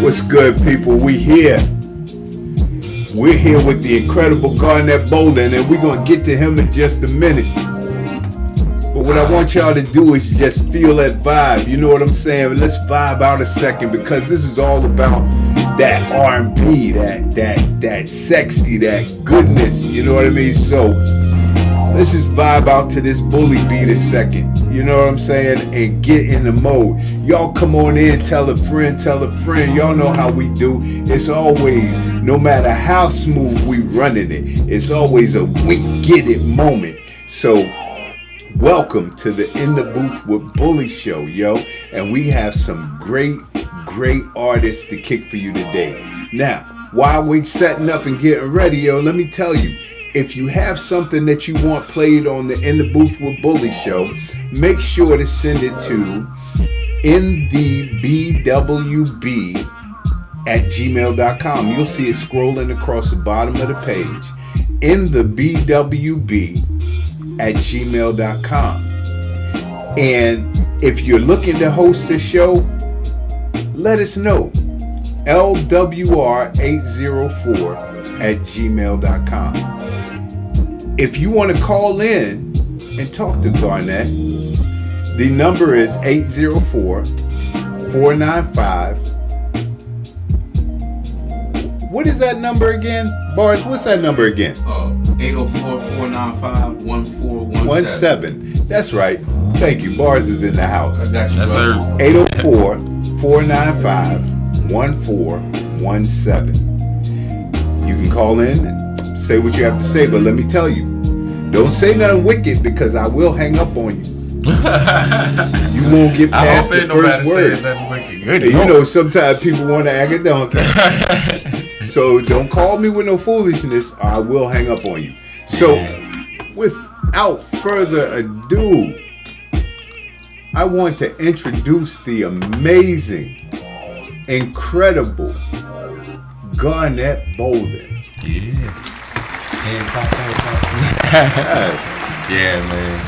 What's good, people? We're here with the incredible Garnett Bolden, and we're going to get to him in just a minute. But what I want y'all to do is just feel that vibe. You know what I'm saying? Let's vibe out a second, because this is all about that R&B, that sexy, that goodness. You know what I mean? So let's just vibe out to this bully beat a second. You know what I'm saying? And get in the mode. Y'all come on in, tell a friend. Y'all know how we do. It's always, no matter how smooth we running it, it's always a we get it moment. So welcome to the In the Booth with Bully show, yo. And we have some great artists to kick for you today. Now, while we setting up and getting ready, yo, let me tell you, if you have something that you want played on the In the Booth with Bully show, make sure to send it to indibwb@gmail.com. You'll see it scrolling across the bottom of the page. indibwb@gmail.com. And if you're looking to host a show, let us know. LWR804@gmail.com. If you want to call in and talk to Garnett, the number is 804-495. What is that number again? Bars, what's that number again? 804-495-1417. That's right. Thank you. Bars is in the house. I got you, yes, sir. 804-495-1417. You can call in and say what you have to say, but let me tell you, don't say nothing wicked, because I will hang up on you. You won't get past the first word. Good, you know, sometimes people want to act a donkey. So don't call me with no foolishness, or I will hang up on you. So without further ado, I want to introduce the amazing, incredible Garnett Bolden. Yeah. Yeah, man.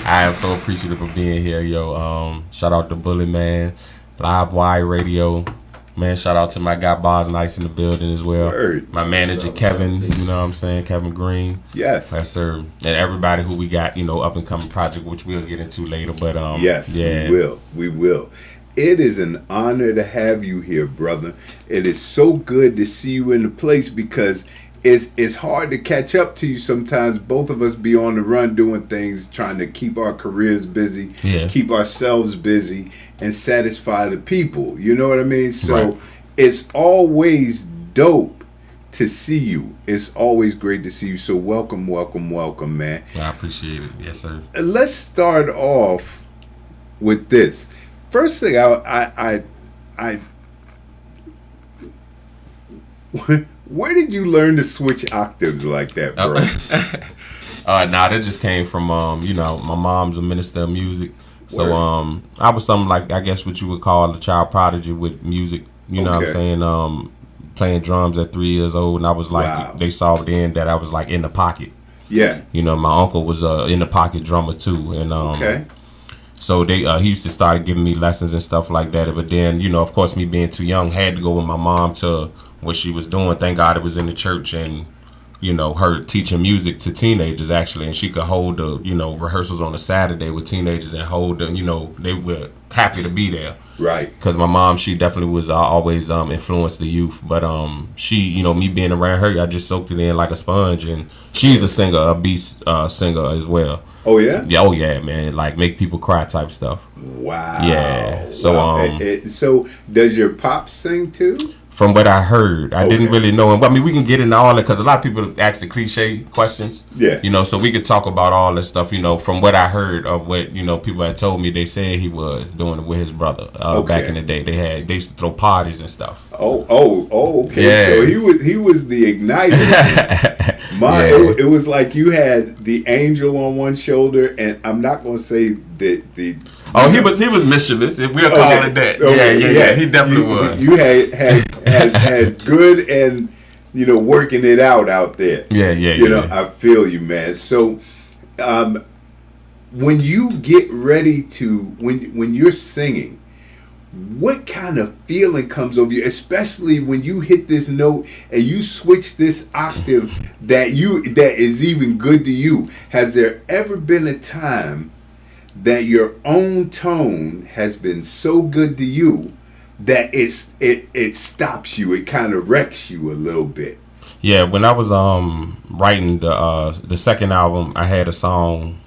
I am so appreciative of being here, yo. Shout out to Bully, man. Live Wire Radio. Man, shout out to my guy Boz Nice in the building as well. Word. My manager Kevin, you know what I'm saying, Kevin Green. Yes. Yes, sir. And everybody who we got, you know, up and coming project, which we'll get into later. But yes, yeah. We will. It is an honor to have you here, brother. It is so good to see you in the place, because it's hard to catch up to you sometimes. Both of us be on the run doing things, trying to keep our careers busy, keep ourselves busy, and satisfy the people. You know what I mean? So right. It's always dope to see you. It's always great to see you. So welcome, man. I appreciate it. Yes, sir. Let's start off with this. First thing, where did you learn to switch octaves like that, bro? That just came from, you know, my mom's a minister of music. So I was something like, I guess what you would call a child prodigy with music. You know what I'm saying? Playing drums at 3 years old. And I was like, they saw then that I was like in the pocket. Yeah. You know, my uncle was in the pocket drummer too. And so he used to start giving me lessons and stuff like that. But then, you know, of course, me being too young, had to go with my mom to what she was doing. Thank God it was in the church, and you know, her teaching music to teenagers actually, and she could hold the, you know, rehearsals on a Saturday with teenagers and hold the, you know, they were happy to be there. Right. Because my mom, she definitely was always influenced the youth, but she, you know, me being around her, I just soaked it in like a sponge, and she's a singer, a beast singer as well. Oh yeah. Yeah. Oh yeah, man. Like make people cry type stuff. Wow. Yeah. So so does your pop sing too? from what I heard. I didn't really know him. I mean, we can get into all that because a lot of people ask the cliche questions. Yeah. You know, so we could talk about all this stuff, you know, from what I heard of what, you know, people had told me they said he was doing it with his brother back in the day. They used to throw parties and stuff. Okay. Yeah. So he was the igniter. It was like you had the angel on one shoulder, and I'm not going to say that the. He was mischievous. We'll call it that. Yeah. He definitely was. You had good and, you know, working it out there. Yeah. You know, I feel you, man. So, when you get ready to when you're singing, what kind of feeling comes over you, especially when you hit this note and you switch this octave that is even good to you? Has there ever been a time that your own tone has been so good to you that it stops you, it kind of wrecks you a little bit? Yeah, when I was writing the second album, I had a song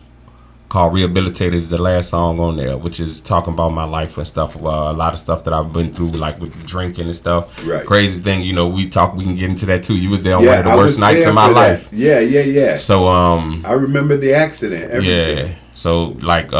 called Rehabilitated, is the last song on there, which is talking about my life and stuff. A lot of stuff that I've been through, like with drinking and stuff. Right. Crazy thing, you know, we can get into that too. You was there on one of the worst nights of my life. Yeah. So I remember the accident. Everything. Yeah. So like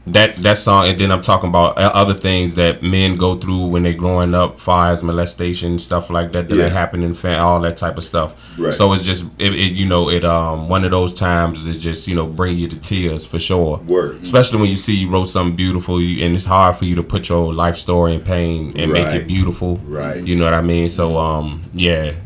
that song, and then I'm talking about other things that men go through when they growing up, fires, molestation, stuff like that happen in all that type of stuff. Right. So it's just one of those times is just, you know, bring you to tears for sure. Word. Especially when you wrote something beautiful, and it's hard for you to put your life story in pain and make it beautiful. Right. You know what I mean? So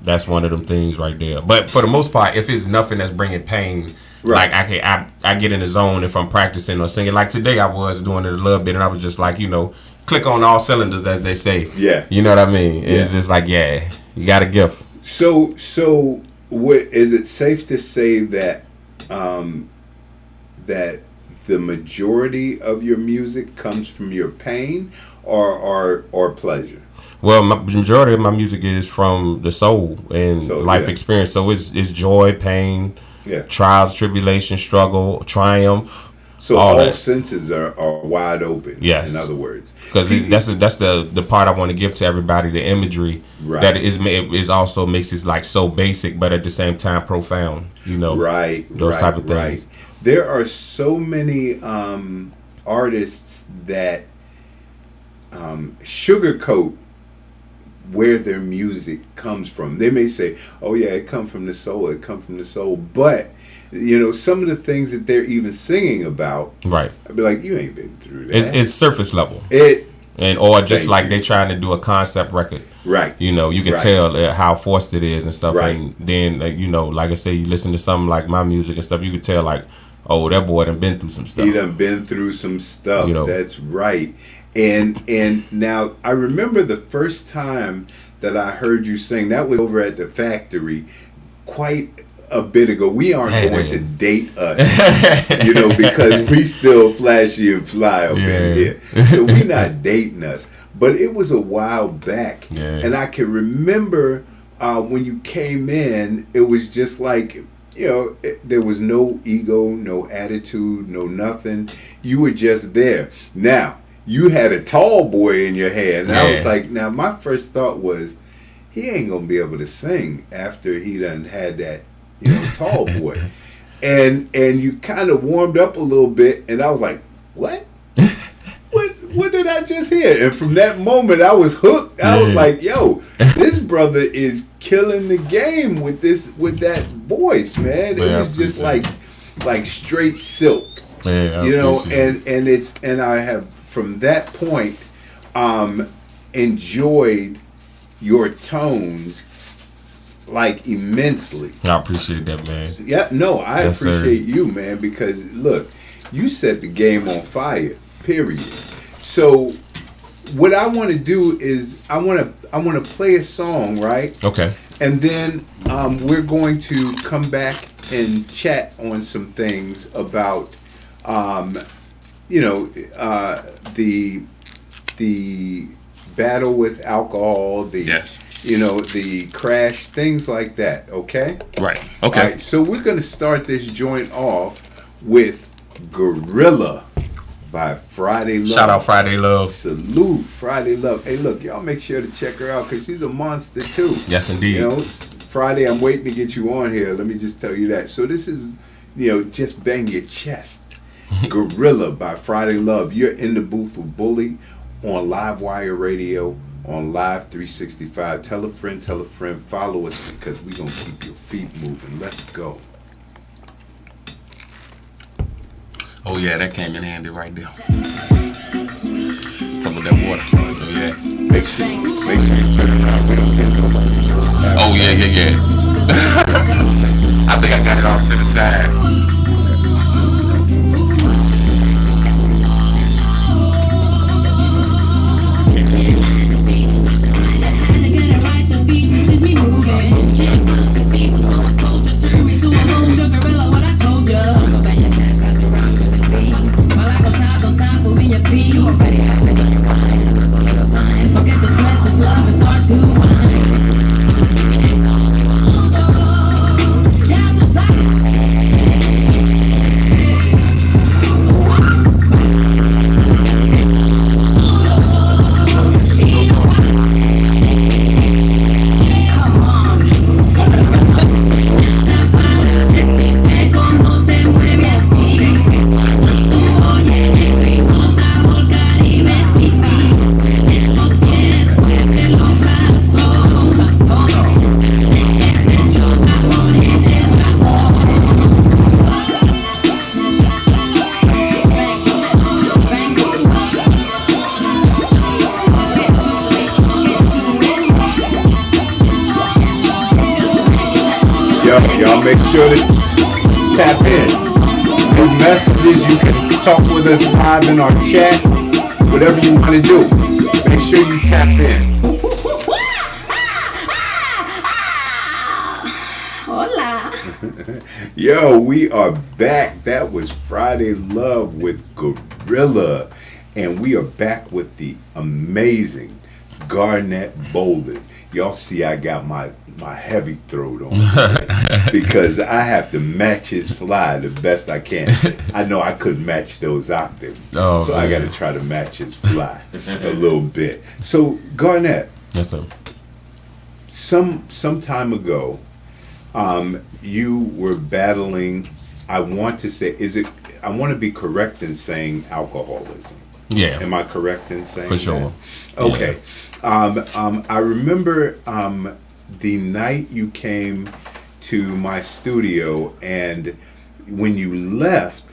that's one of them things right there. But for the most part, if it's nothing that's bringing pain. Right. Like I get in the zone if I'm practicing or singing. Like today I was doing it a little bit, and I was just like, you know, click on all cylinders, as they say. Yeah. You know what I mean? It's just like, you got a gift. So what is it safe to say that that the majority of your music comes from your pain or pleasure? Well, the majority of my music is from the soul and life experience. So it's joy, pain, trials, tribulation, struggle, triumph. So all senses are wide open. Yes. In other words, because that's the part I want to give to everybody. The imagery that is also makes it like so basic, but at the same time profound. You know, those type of things. There are so many artists that sugarcoat where their music comes from. They may say, "Oh yeah, it comes from the soul. It comes from the soul," but you know, some of the things that they're even singing about, right? I'd be like, "You ain't been through that." It's surface level. Or just like they trying to do a concept record, right? You know, you can tell how forced it is and stuff. Right. And then, you know, like I say, you listen to something like my music and stuff, you can tell like, oh, that boy done been through some stuff. He done been through some stuff. You know, that's right. And now I remember the first time that I heard you sing. That was over at the factory, quite a bit ago. We aren't going to date us, you know, because we still flashy and fly up in here. So we not dating us. But it was a while back, and I can remember when you came in. It was just like, you know, there was no ego, no attitude, no nothing. You were just there. Now, you had a tall boy in your hand. And I was like, now my first thought was, he ain't going to be able to sing after he done had that, you know, tall boy. And you kind of warmed up a little bit, and I was like, what? What did I just hear? And from that moment, I was hooked. I was like, yo, this brother is killing the game with that voice, man. It was just like straight silk. You know, and I have from that point enjoyed your tones like immensely. I appreciate that, man. Yeah, no, I appreciate you, man, because look, you set the game on fire, period. So what I want to do is I want to play a song, right? Okay. And then we're going to come back and chat on some things about you know, the battle with alcohol, you know, the crash, things like that, okay? Right. Okay. All right, so we're going to start this joint off with Gorilla by Friday Love. Shout out Friday Love. Salute Friday Love. Hey, look, y'all make sure to check her out because she's a monster too. Yes, indeed. You know, Friday, I'm waiting to get you on here. Let me just tell you that. So this is, just bang your chest. Gorilla by Friday Love. You're in the booth with Bully on Live Wire Radio on Live 365. Tell a friend, follow us because we're going to keep your feet moving. Let's go. Oh yeah, that came in handy right there. Talk about that water. Oh yeah. Make sure you turn around. We don't get nobody. Oh yeah. I think I got it off to the side. Y'all make sure to tap in. These messages, you can talk with us live in our chat, whatever you want to do. Make sure you tap in. Hola. Yo, we are back. That was Friday Love with Gorilla. And we are back with the amazing Garnett Bolden. Y'all see I got my heavy throat on because I have to match his fly the best I can. I know I couldn't match those octaves, so I got to try to match his fly a little bit. So Garnett, yes sir. Some time ago, you were battling. I want to say, I want to be correct in saying alcoholism. Yeah. Am I correct in saying for sure? That? Okay. Yeah. I remember the night you came to my studio, and when you left,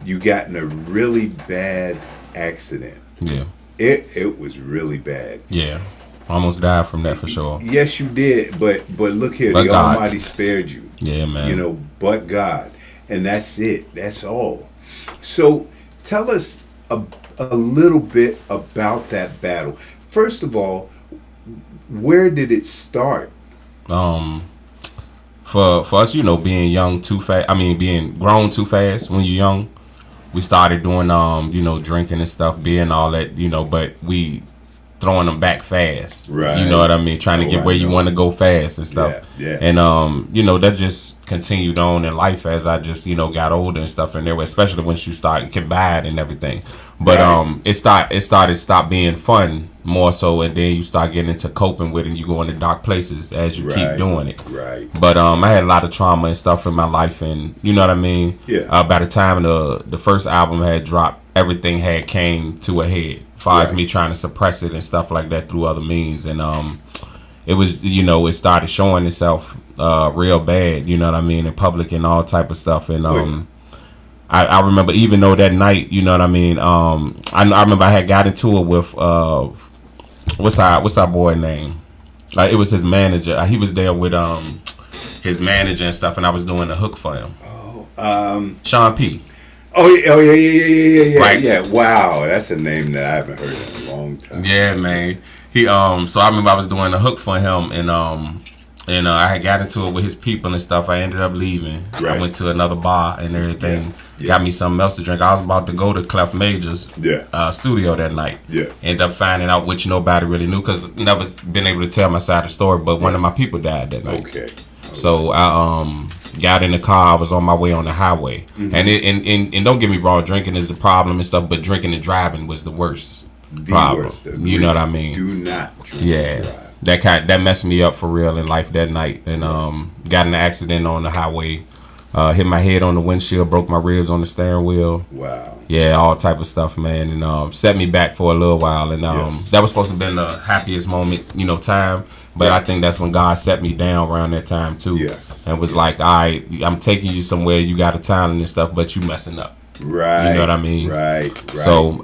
you got in a really bad accident. Yeah. It was really bad. Yeah. Almost died from that for sure. Yes, you did. But look here, the God. Almighty spared you. Yeah, man. But God. And that's it. That's all. So tell us a little bit about that battle. First of all, where did it start? For us, being young too fast. I mean, being grown too fast when you're young. We started doing, drinking and stuff, beer and all that, but we throwing them back fast. Right. You know what I mean? Trying to get where you want to go fast and stuff. Yeah. And, that just continued on in life as I just, got older and stuff. And there, especially once you start bad and everything. But it stopped being fun more so, and then you start getting into coping with it, and you go into dark places as you keep doing it. Right. But I had a lot of trauma and stuff in my life, and you know what I mean? Yeah. By the time the first album had dropped, everything had came to a head. As far as me trying to suppress it and stuff like that through other means, and it was, it started showing itself real bad, you know what I mean, in public and all type of stuff. And I remember, even though that night, you know what I mean, I remember I had got into it with what's our boy name? It was his manager. He was there with his manager and stuff, and I was doing the hook for him. Sean P. Oh yeah. Right. Yeah. Wow, that's a name that I haven't heard in a long time. Yeah, man. He so I remember I was doing the hook for him, and I had got into it with his people and stuff. I ended up leaving. Right. I went to another bar and everything. Yeah. Got me something else to drink. I was about to go to Clef Major's studio that night. Yeah. Ended up finding out, which nobody really knew, because never been able to tell my side of the story. But one of my people died that night. Okay. So I got in the car. I was on my way on the highway, and don't get me wrong, drinking is the problem and stuff, but drinking and driving was the worst problem. Worst, you know what I mean? Do not drink and drive. That messed me up for real in life that night, and got in an accident on the highway. Hit my head on the windshield, broke my ribs on the steering wheel. Wow. Yeah, all type of stuff, man, and set me back for a little while. And that was supposed to have been the happiest moment, time. But I think that's when God set me down around that time too. Yes. And was like, all right, I'm taking you somewhere, you got a talent and stuff, but you messing up. Right. You know what I mean? Right. So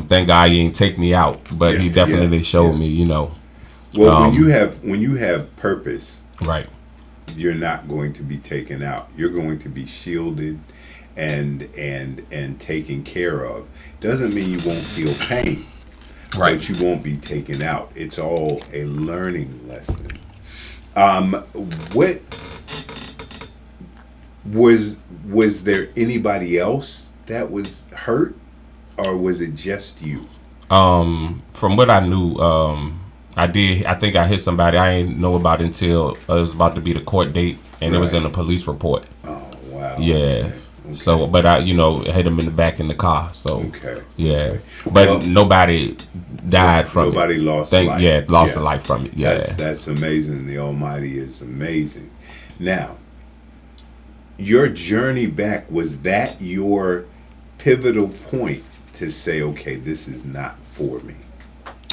thank God he ain't take me out, but he definitely showed me, Well, when you have purpose, right, you're not going to be taken out. You're going to be shielded and taken care of. Doesn't mean you won't feel pain, right? But you won't be taken out. It's all a learning lesson. What was there anybody else that was hurt, or was it just you? From what I knew, I think I hit somebody I ain't know about until it was about to be the court date, and it was in a police report. Oh wow. Yeah. Okay. So, but I hit him in the back in the car. So, yeah. Okay. But nobody died from it. Nobody lost life. Yeah, lost a life from it. Yeah. That's amazing. The Almighty is amazing. Now, your journey back, was that your pivotal point to say, okay, this is not for me?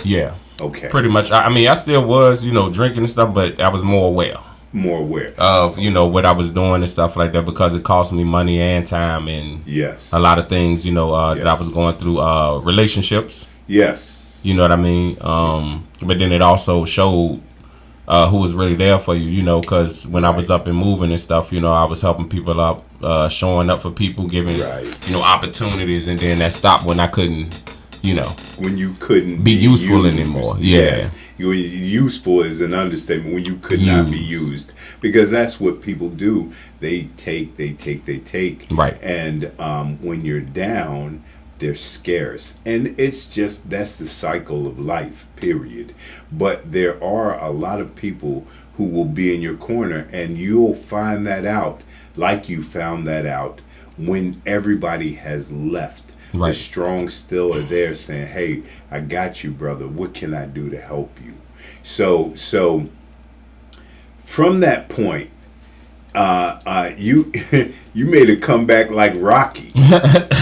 Yeah. Okay. Pretty much. I still was, drinking and stuff, but I was more aware. More aware of what I was doing and stuff like that, because it cost me money and time and a lot of things that I was going through, relationships, you know what I mean, but then it also showed who was really there for you, because when I was up and moving and stuff, I was helping people up, showing up for people, giving opportunities, and then that stopped when I couldn't when you couldn't be useful anymore. Yes. Useful is an understatement. When you could not be used, because that's what people do. They take. Right. And when you're down, they're scarce, and that's the cycle of life. Period. But there are a lot of people who will be in your corner, and you'll find that out, like you found that out when everybody has left. Right. The strong still are there saying, hey, I got you, brother. What can I do to help you? So from that point, you you made a comeback like Rocky.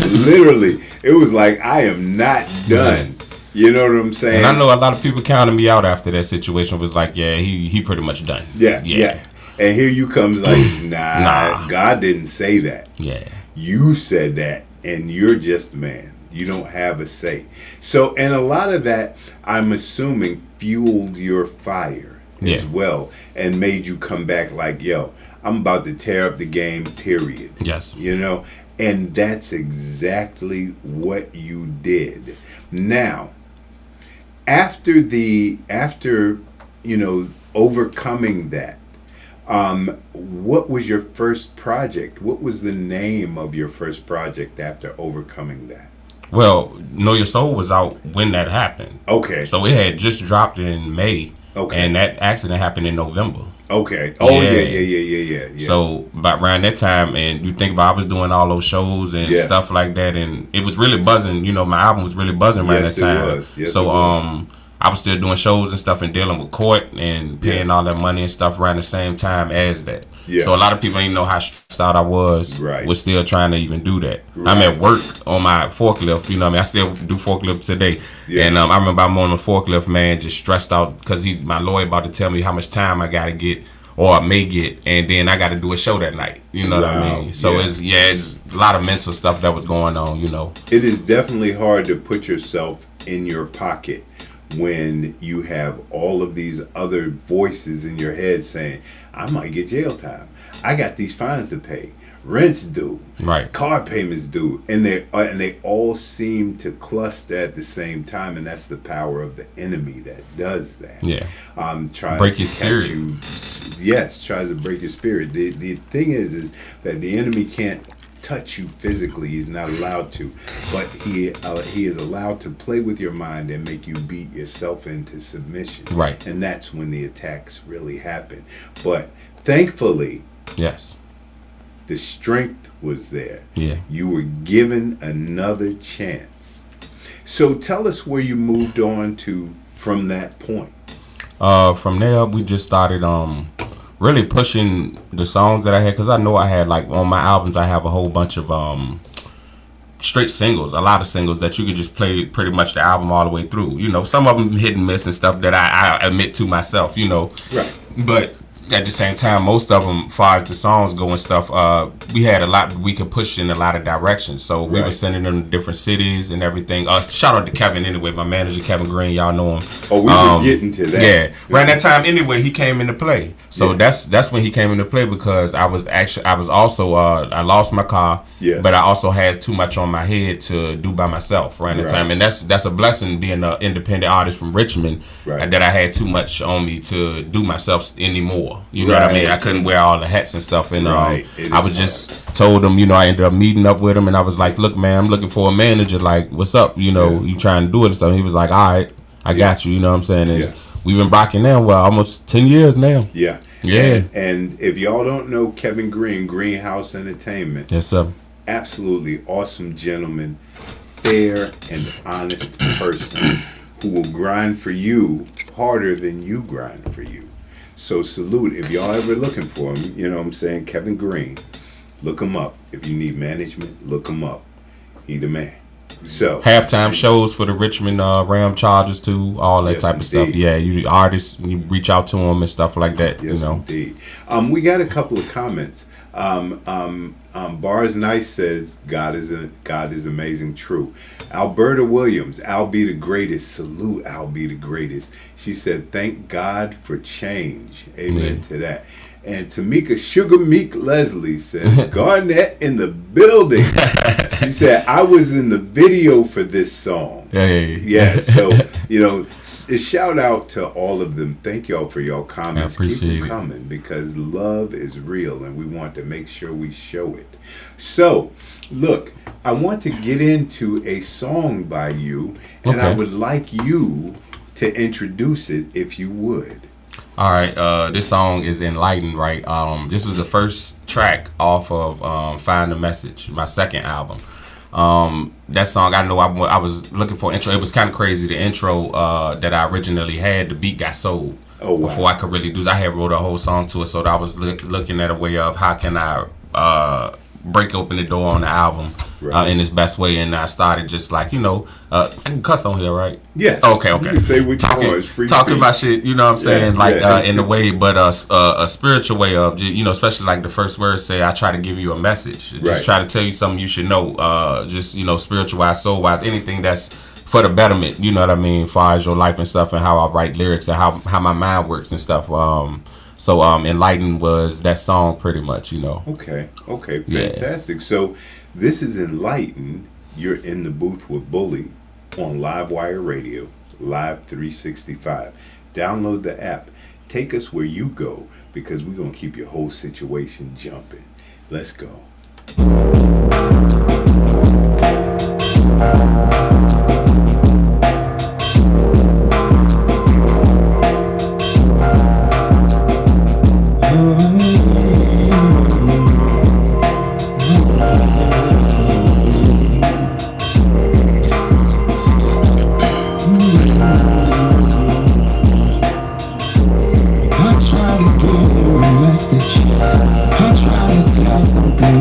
Literally. It was like, I am not done. You know what I'm saying? And I know a lot of people counted me out after that situation. Was like, yeah, he pretty much done. Yeah. And here you comes like, nah, God didn't say that. Yeah. You said that. And you're just a man. You don't have a say. So, and a lot of that, I'm assuming, fueled your fire as well, and made you come back like, yo, I'm about to tear up the game, period. Yes. And that's exactly what you did. Now, after overcoming that, what was your first project? What was the name of your first project after overcoming that? Well, Know Your Soul was out when that happened. Okay. So it had just dropped in May. Okay. And that accident happened in November. Okay. Oh, yeah. So about around that time, and you think about, I was doing all those shows and stuff like that, and it was really buzzing. My album was really buzzing around that time. Yes, so I was still doing shows and stuff and dealing with court and paying all that money and stuff around the same time as that. Yeah. So a lot of people didn't know how stressed out I was. Right. Was still trying to even do that. Right. I'm at work on my forklift. I still do forklift today. Yeah. And I remember I'm on the forklift, man, just stressed out because my lawyer about to tell me how much time I got to get or I may get, and then I got to do a show that night. You know what I mean? So it's a lot of mental stuff that was going on. It is definitely hard to put yourself in your pocket when you have all of these other voices in your head saying, I might get jail time. I got these fines to pay. Rent's due. Right. Car payments due. And they all seem to cluster at the same time, and that's the power of the enemy that does that. Yeah. Tries break your to spirit. Tries to break your spirit. The thing is that the enemy can't touch you physically. He's not allowed to, but he is allowed to play with your mind and make you beat yourself into submission. Right. And that's when the attacks really happen. But thankfully, yes, The strength was there. Yeah. You were given another chance. So tell us where you moved on to from that point. From there, we just started really pushing the songs that I had, because I know I had, like, on my albums, I have a whole bunch of straight singles, a lot of singles that you could just play pretty much the album all the way through. You know, some of them hit and miss and stuff that I admit to myself, you know. Right. But at the same time, most of them, as far as the songs go and stuff, we had a lot we could push in a lot of directions. So we were sending them to different cities and everything. Shout out to Kevin anyway, my manager Kevin Green, y'all know him. Oh, we was getting to that. Yeah, around that time anyway, he came into play. So that's when he came into play, because I was also I lost my car, but I also had too much on my head to do by myself around that time, and that's a blessing being an independent artist from Richmond, that I had too much on me to do myself anymore. You know what I mean? I couldn't wear all the hats and stuff, and I was just told him, you know, I ended up meeting up with him, and I was like, look, man, I'm looking for a manager. Like, what's up? You know, you trying to do it and stuff. He was like, all right, I got you. You know what I'm saying? And we've been rocking now, almost 10 years now. Yeah. And if y'all don't know Kevin Green, Greenhouse Entertainment. Yes, sir. Absolutely awesome gentleman, fair and honest person who will grind for you harder than you grind for you. So salute. If y'all ever looking for him, you know what I'm saying, Kevin Green, look him up. If you need management, look him up. He the man. So halftime shows for the Richmond Ram Chargers too, all that type of stuff. Yeah, you artists, you reach out to them and stuff like that. Yes, you know. Indeed. We got a couple of comments. Bars Nice says God is amazing. True. Alberta Williams, I'll be the greatest. Salute, I'll be the greatest. She said, thank God for change. Amen to that. And Tamika Sugar Meek Leslie says, Garnett in the building. She said, I was in the video for this song. Yeah. So, you know, a shout out to all of them. Thank y'all for y'all comments. Keep them coming, because love is real and we want to make sure we show it. So, look, I want to get into a song by you, and I would like you to introduce it if you would. All right, this song is Enlightened, right? This is the first track off of Find the Message, my second album. That song, I know I was looking for an intro. It was kind of crazy. The intro that I originally had, the beat got sold before I could really do it. I had wrote a whole song to it, so I was looking at a way of how can I break open the door on the album in its best way, and I started just like, you know, I can cuss on here, right? Yes. Okay. You can say what you want. Talking about shit, you know what I'm saying, in the way, but a spiritual way of, you know, especially like the first words say, I try to give you a message, just try to tell you something you should know, just, you know, spiritual wise, soul wise, anything that's for the betterment, you know what I mean, as far as your life and stuff, and how I write lyrics and how my mind works and stuff. So Enlightened was that song pretty much, you know. Okay, fantastic. Yeah. So this is Enlightened. You're in the booth with Bully on Livewire Radio, Live 365. Download the app. Take us where you go, because we're going to keep your whole situation jumping. Let's go.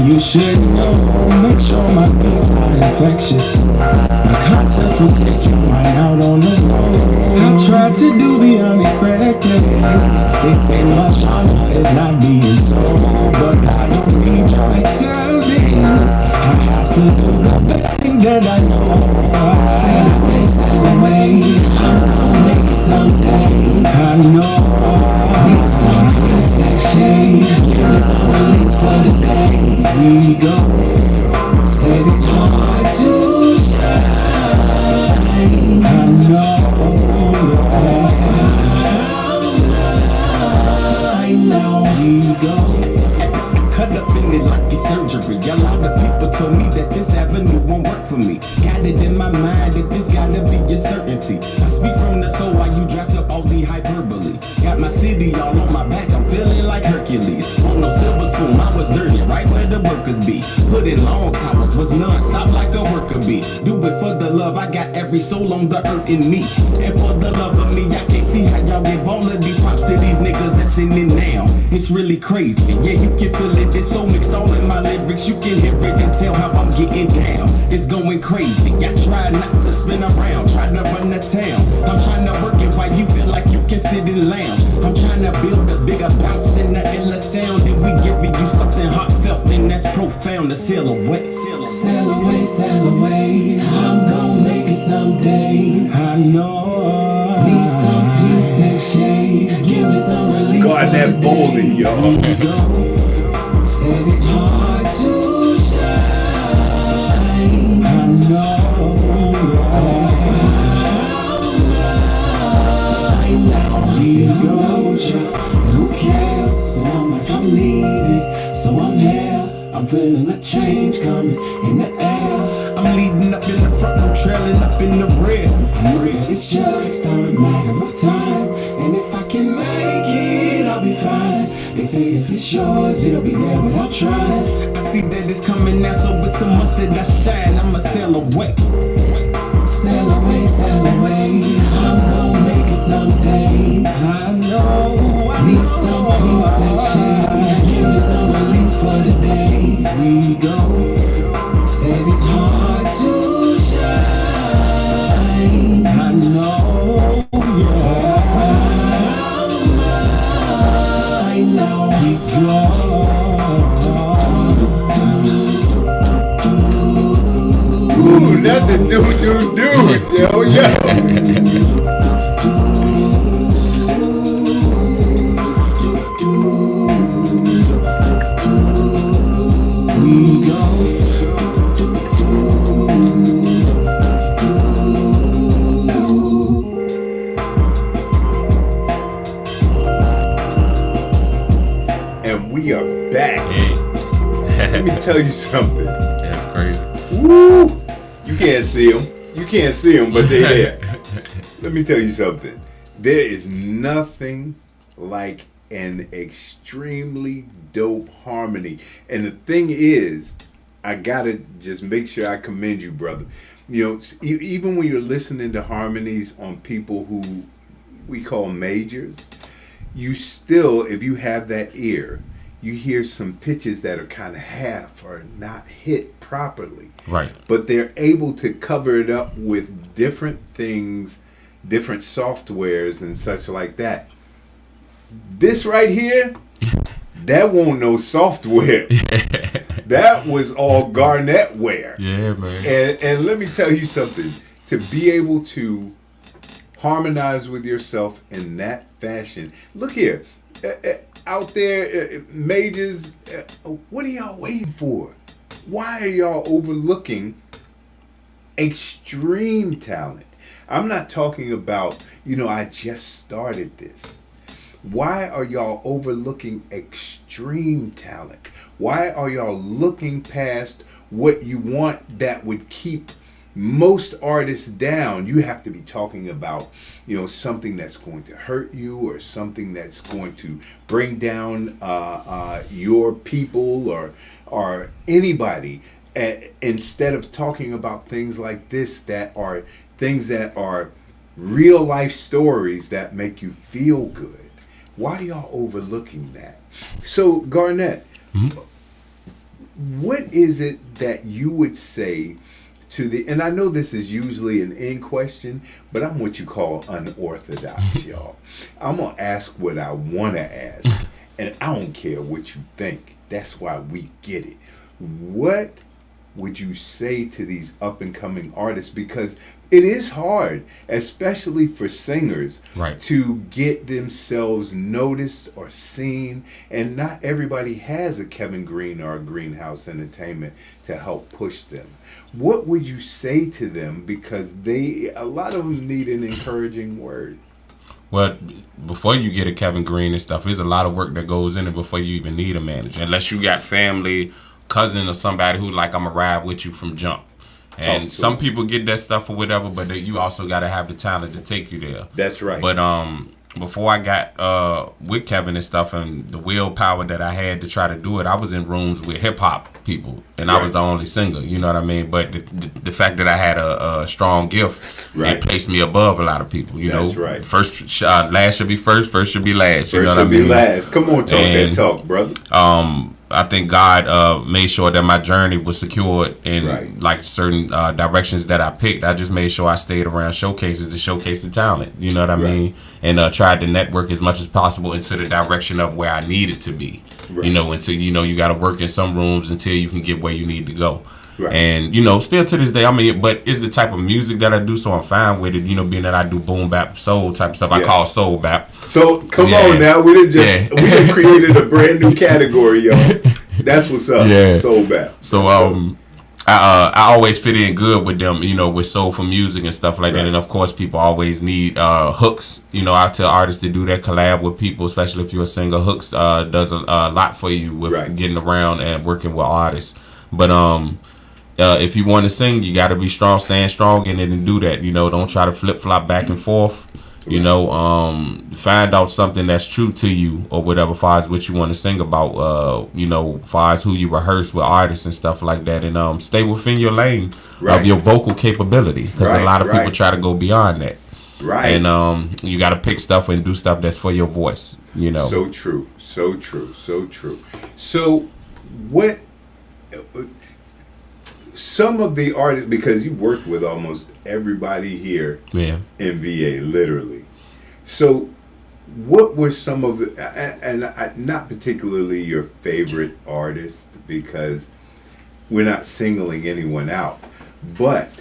You should know, make sure my beats are infectious. My concepts will take your mind out on the road. I try to do the unexpected. They say much honor is not being sold, but I don't need your acceptance. I have to do the best thing that I know. Said away, I'm gonna make it someday. I know need some concession. Give me some relief for the day. We go. Said it's hard to shine. I know. We go. Cut up in it like it's surgery. A lot of people told me that this avenue won't work for me. Got it in my mind that this gotta be a certainty. I speak from the soul while you draft up all the hyperbole. Got my city all on my back. I'm feeling like Hercules. On no silver bathroom, I was dirty, right where the workers be. Put in long hours, was non-stop like a worker bee. Do it for the love, I got every soul on the earth in me. And for the love of me, I can't see how y'all give all of these props to these niggas that's in it now. It's really crazy, yeah, you can feel it, it's so mixed all in my lyrics. You can hear it and tell how I'm getting down. It's going crazy, I try not to spin around, try to run the town. I'm trying to work it while you feel like you can sit and lounge. I'm trying to build a bigger bounce and a iller sound. And we giving you something heartfelt and that's profound. To sail away, sail away, sail away. I'm gonna make it someday. I know. Need some peace and shade. Give me some relief. God, that bolding, y'all. Said it's hard to shine. I know. Who cares? So I'm like, I'm needed, so I'm here. I'm feeling a change coming in the air. I'm leading up in the front, I'm trailing up in the rear. I'm real, it's just a matter of time. And if I can make it, I'll be fine. They say if it's yours, it'll be there without trying. I see that it's coming now, so with some mustard I shine. I'ma sail away. Sail away, sail away. I'm gonna make it someday. I know I need some peace and shade. Give me some relief for the day. We go. Said it's hard to shine. I know, yeah. I know we go. Ooh, that's the do, yo, yo. We go. And we are back. Let me tell you something. That's crazy. Woo! You can't see them. You can't see them, but they're there. Let me tell you something. There is nothing like an extremely dope harmony. And the thing is, I gotta just make sure I commend you, brother. You know, even when you're listening to harmonies on people who we call majors, you still, if you have that ear, you hear some pitches that are kind of half or not hit properly. Right. But they're able to cover it up with different things, different softwares and such like that. This right here, that won't no software. That was all Garnetware. Yeah, man. And let me tell you something. To be able to harmonize with yourself in that fashion. Look here. Out there, majors, what are y'all waiting for? Why are y'all overlooking extreme talent? I'm not talking about, I just started this. Why are y'all overlooking extreme talent? Why are y'all looking past what you want that would keep most artists down? You have to be talking about, something that's going to hurt you or something that's going to bring down your people or anybody. Instead of talking about things like this that are things that are real life stories that make you feel good. Why are y'all overlooking that? So, Garnett, what is it that you would say to the, and I know this is usually an in question, but I'm what you call unorthodox, y'all. I'm going to ask what I want to ask, and I don't care what you think. That's why we get it. What would you say to these up and coming artists? Because it is hard, especially for singers, right, to get themselves noticed or seen. And not everybody has a Kevin Green or a Greenhouse Entertainment to help push them. What would you say to them? Because a lot of them need an encouraging word. Well, before you get a Kevin Green and stuff, there's a lot of work that goes in it before you even need a manager. Unless you got family, cousin, or somebody who like, I'm going to ride with you from jump. And some people get that stuff or whatever, but you also got to have the talent to take you there. That's right. But before I got with Kevin and stuff, and the willpower that I had to try to do it, I was in rooms with hip hop people, and I was the only singer. You know what I mean? But the fact that I had a strong gift, it placed me above a lot of people. You know, right. First, last should be first should be last. You first know what I mean? Should be last. Come on, talk that talk, brother. I think God made sure that my journey was secured in like certain directions that I picked. I just made sure I stayed around showcases to showcase the talent. You know what I mean? And tried to network as much as possible into the direction of where I needed to be. You know, until you got to work in some rooms until you can get where you need to go. And still to this day, I mean, but it's the type of music that I do, so I'm fine with it. You know, being that I do boom bap, soul type stuff, I call soul bap. So come on now, we done created a brand new category, yo. That's what's up. Soul bap. So I always fit in good with them, with soulful music and stuff like that. And of course, people always need hooks. I tell artists to do that, collab with people, especially if you're a singer. Hooks does a lot for you with getting around and working with artists. But if you want to sing, you got to be strong, stand strong in it and do that. Don't try to flip flop back and forth. Find out something that's true to you or whatever, far as what you want to sing about, far as who you rehearse with artists and stuff like that, and stay within your lane of your vocal capability, because a lot of people try to go beyond that. And you got to pick stuff and do stuff that's for your voice. So true, so true, so true. So what? Some of the artists, because you've worked with almost everybody here in VA, literally. So what were some of the, and not particularly your favorite artists, because we're not singling anyone out, but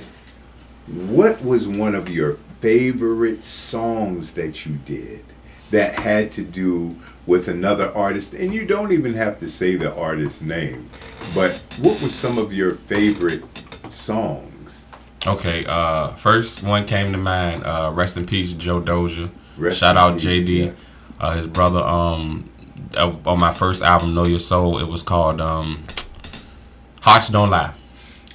what was one of your favorite songs that you did that had to do with another artist? And you don't even have to say the artist's name, but what were some of your favorite songs? Okay, first one came to mind, rest in peace, Joe Dozier. Shout out JD, his brother. On my first album, Know Your Soul, it was called Hearts Don't Lie.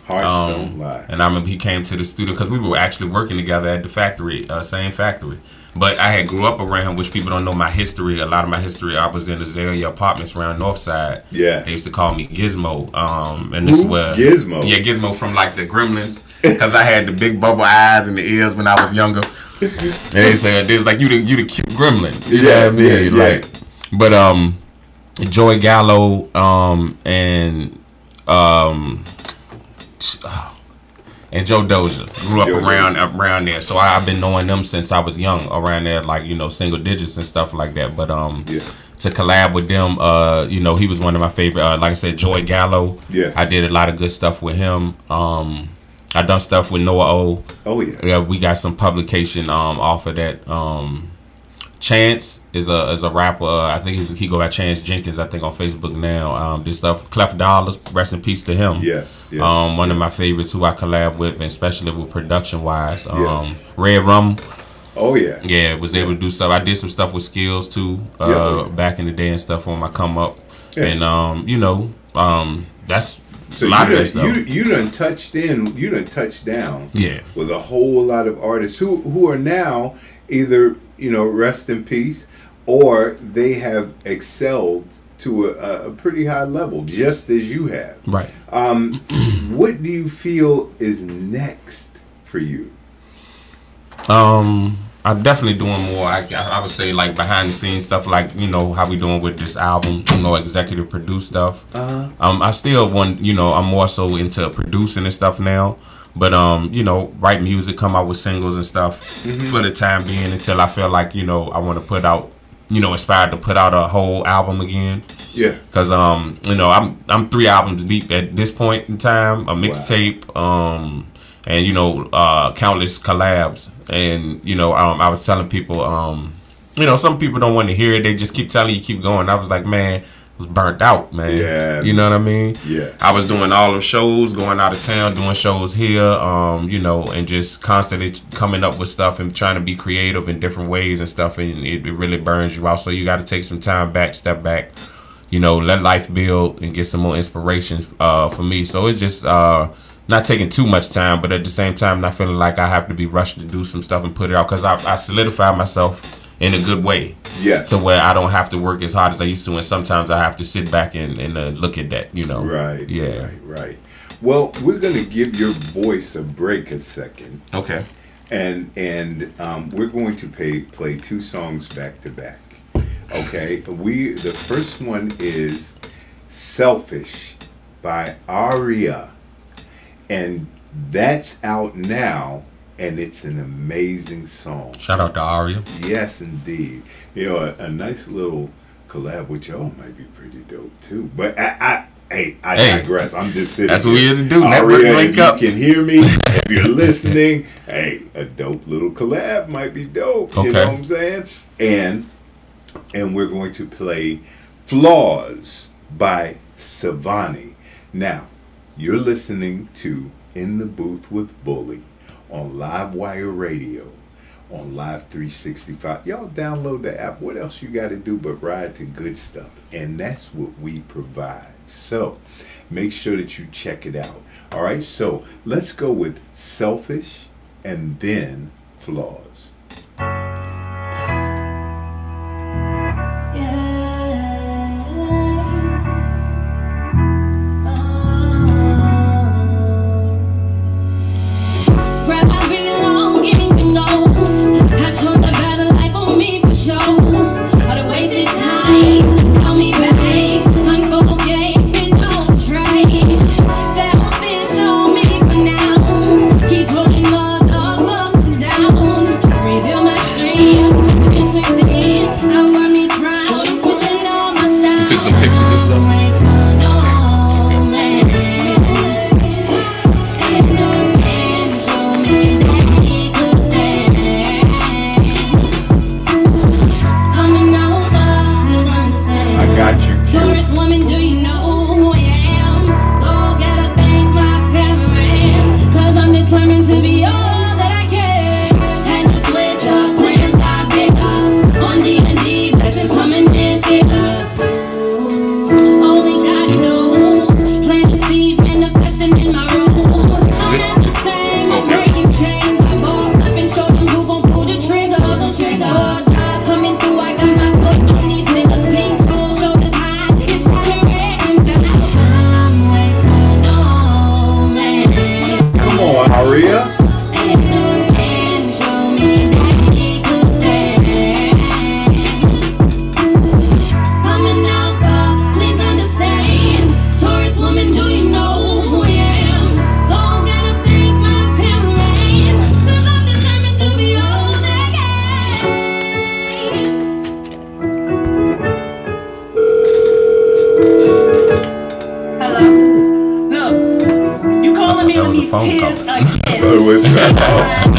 Hearts Don't Lie. And I remember he came to the studio because we were actually working together at the factory, same factory. But I had grew up around him, which people don't know my history. A lot of my history, I was in Azalea Apartments around Northside. They used to call me Gizmo. And this is where Gizmo? Yeah, Gizmo from like the Gremlins, because I had the big bubble eyes and the ears when I was younger. And they said, "There's like you the cute Gremlin." You know what I mean? But Joey Gallo and Joe Dozier grew up around there, so I've been knowing them since I was young, around there, like single digits and stuff like that. But to collab with them, he was one of my favorite. Like I said, Joey Gallo. I did a lot of good stuff with him. I done stuff with Noah O. Yeah, we got some publication off of that. Chance is a rapper. I think he go by Chance Jenkins. I think on Facebook now. This stuff. Clef Dollars, rest in peace to him. One of my favorites who I collab with, and especially with production wise. Red Rum. Was able to do stuff. I did some stuff with Skills too. Back in the day and stuff on my come up. And that's. So you done touched down with a whole lot of artists who are now either rest in peace, or they have excelled to a pretty high level, just as you have. What do you is next for you? I'm definitely doing more. I would say like behind the scenes stuff, like how we doing with this album, executive produce stuff. I still want, I'm more so into producing and stuff now, but write music, come out with singles and stuff for the time being, until I feel like I want to put out, inspired to put out a whole album again. Because I'm 3 albums deep at this point in time, a mixtape, and countless collabs. And I was telling people, some people don't want to hear it, they just keep telling you keep going. I was like, man, I was burnt out, man. You know what I mean? I was doing all them shows, going out of town, doing shows here, and just constantly coming up with stuff and trying to be creative in different ways and stuff, and it really burns you out. So you got to take some time back, step back, let life build and get some more inspiration for me. So it's just not taking too much time, but at the same time not feeling like I have to be rushed to do some stuff and put it out, because I solidified myself in a good way. Yeah. To where I don't have to work as hard as I used to, and sometimes I have to sit back and look at that, Right. Yeah. Right. Well, we're gonna give your voice a break a second. Okay. And we're going to play 2 songs back to back. Okay. The first one is "Selfish" by Aria, and that's out now. And it's an amazing song. Shout out to Aria. Yes, indeed. A nice little collab with y'all might be pretty dope too. But I digress. I'm just sitting. That's what we here to do. Network link up. You can hear me. If you're listening, hey, a dope little collab might be dope. Okay. You know what I'm saying? And we're going to play "Flaws" by Savani. Now, you're listening to In the Booth with Bully on Livewire Radio, on Live 365. Y'all download the app. What else you got to do but ride to good stuff? And that's what we provide. So make sure that you check it out. All right, so let's go with "Selfish" and then "Flaws." phone call.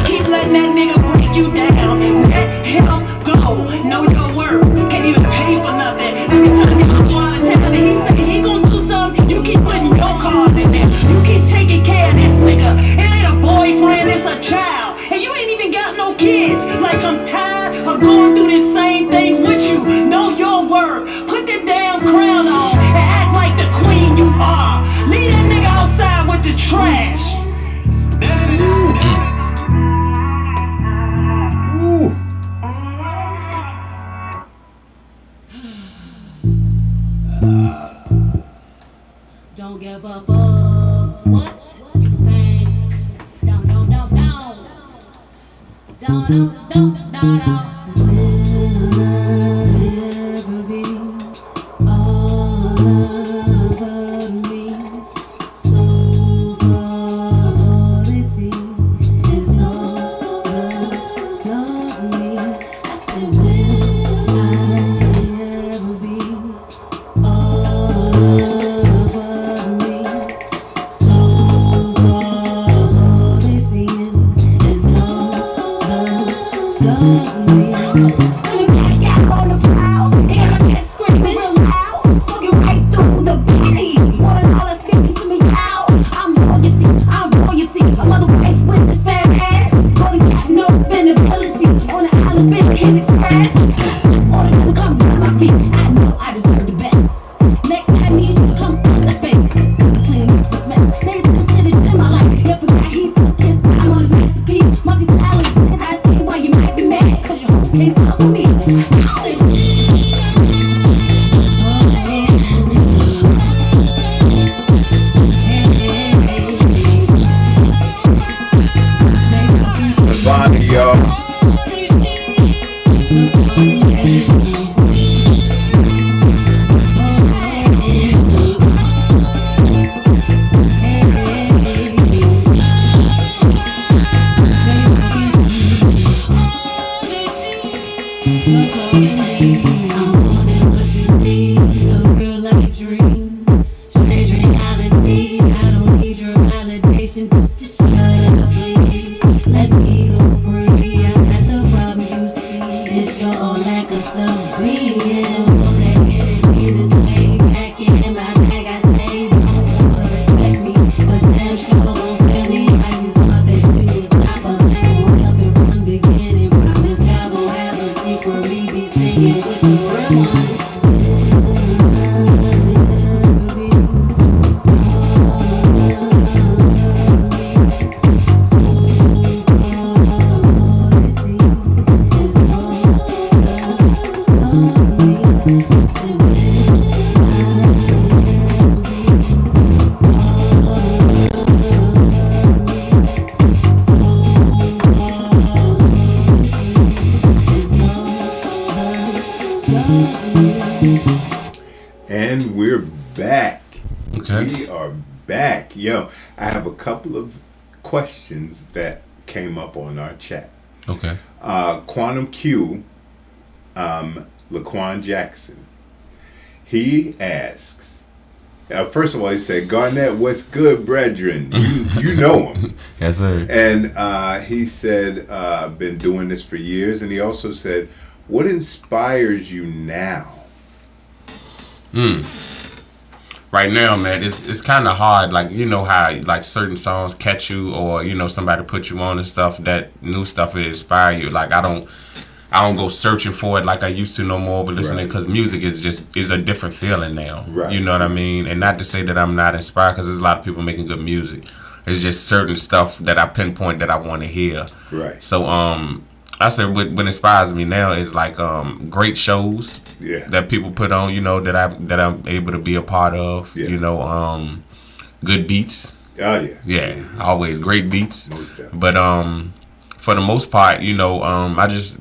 Keep letting that nigga break you down. Let him go. Know your worth. Can't even pay for nothing. Every time you go out of town and he say he gonna do something, you keep putting your card in there. You keep taking care of this nigga. It ain't a boyfriend, it's a child. And you ain't even got no kids. Like, I'm tired of going through this same thing with you. Know your worth. Put the damn crown on and act like the queen you are. Leave that nigga outside with the trash. Don't give up what you think. Don't. Will I ever be all of me? So far all they see is all the flaws in me. I said, will I ever be all of me? So far all they see is all the flaws in me. Coming back out on the prowl, and my kids screaming real loud, soaking right through the bodies. Water all that's speaking to me out. I'm royalty. A mother wife with this fat ass. Golden got no spendability. On the island spinning his express. Order them to come down my feet. I know I deserve the best. Next I need you to come fix that face. Clean up this mess. They attempted it in my life. Yeah, forgot he took his time on his masterpiece. Multi-talented. I see why you might be mad. Cause you Can't fuck with me. Bonnie, y'all. And we're back. Okay. We are back. Yo, I have a couple of questions that came up on our chat. Okay. Quantum Q, Laquan Jackson, he asks, first of all, he said, Garnett, what's good, brethren? You know him. Yes, sir. And he said, been doing this for years. And he also said, what inspires you now? Right now, man, it's kind of hard. Like, you know how like certain songs catch you, or you know somebody put you on and stuff. That new stuff will inspire you. Like I don't go searching for it like I used to no more. But listening, because music is a different feeling now. Right. You know what I mean? And not to say that I'm not inspired, because there's a lot of people making good music. It's just certain stuff that I pinpoint that I want to hear. Right. So I said what inspires me now is like great shows that people put on, you know, that I'm able to be a part of. You know, good beats. Oh yeah. Yeah, always great beats. Most definitely. But for the most part, you know, I just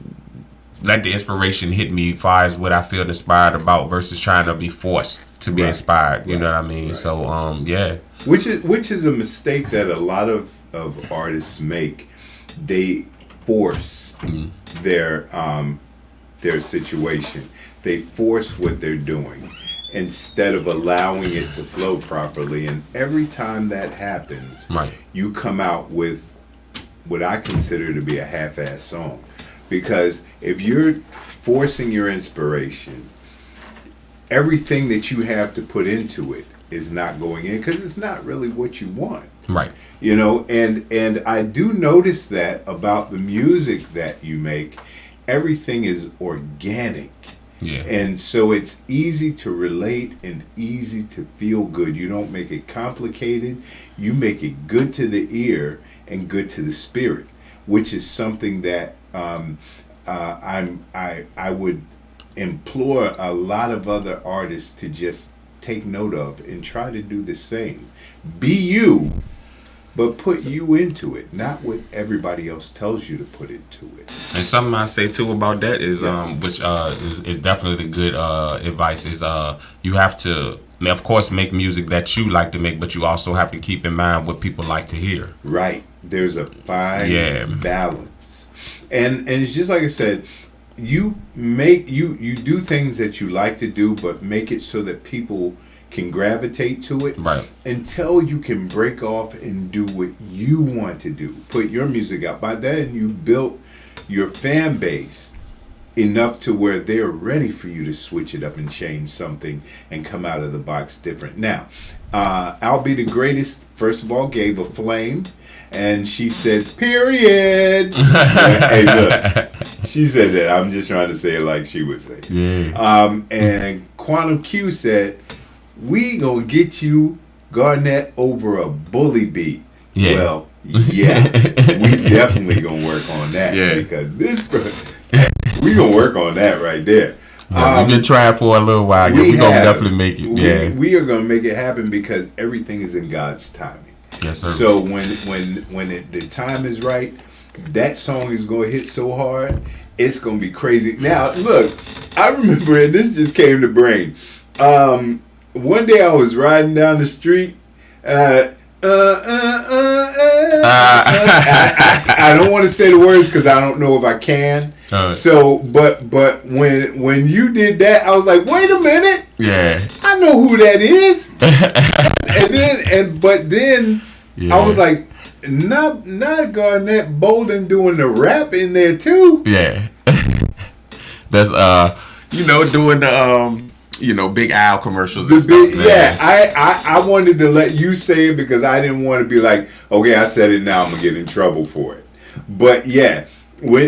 let the inspiration hit me as far as what I feel inspired about versus trying to be forced to be inspired. You know what I mean? Right. So yeah. Which is a mistake that a lot of artists make. They force their situation. They force what they're doing instead of allowing it to flow properly. And every time that happens, you come out with what I consider to be a half-ass song. Because if you're forcing your inspiration, everything that you have to put into it is not going in, because it's not really what you want. Right. You know, and I do notice that about the music that you make. Everything is organic. Yeah. And so it's easy to relate and easy to feel good. You don't make it complicated. You make it good to the ear and good to the spirit, which is something that I would implore a lot of other artists to just take note of and try to do the same. Be you, but put you into it, not what everybody else tells you to put into it. And something I say too about that is, which is definitely good advice, is you have to, of course, make music that you like to make, but you also have to keep in mind what people like to hear. Right. There's a fine balance. And it's just like I said, you do things that you like to do, but make it so that people can gravitate to it until you can break off and do what you want to do. Put your music out. By then, you built your fan base enough to where they're ready for you to switch it up and change something and come out of the box different. Now, I'll Be the Greatest, first of all, gave a flame. And she said, period. Hey, look, she said that. I'm just trying to say it like she would say. Yeah. And Quantum Q said, we gonna get you, Garnett, over a bully beat. Yeah. Well, yeah, we definitely gonna work on that because We gonna work on that right there. Yeah, we've been trying for a little while. Yeah, we gonna definitely make it. Yeah, we are gonna make it happen because everything is in God's timing. Yes, sir. So when the time is right, that song is gonna hit so hard, it's gonna be crazy. Now, look, I remember, and this just came to brain. One day I was riding down the street, and I don't want to say the words because I don't know if I can. So, but when you did that, I was like, wait a minute. Yeah. I know who that is. But then I was like, not Garnett Bolden doing the rap in there too. Yeah. That's doing the Big Al commercials and stuff. Yeah, I wanted to let you say it because I didn't want to be like, okay, I said it now, I'm gonna get in trouble for it. But yeah,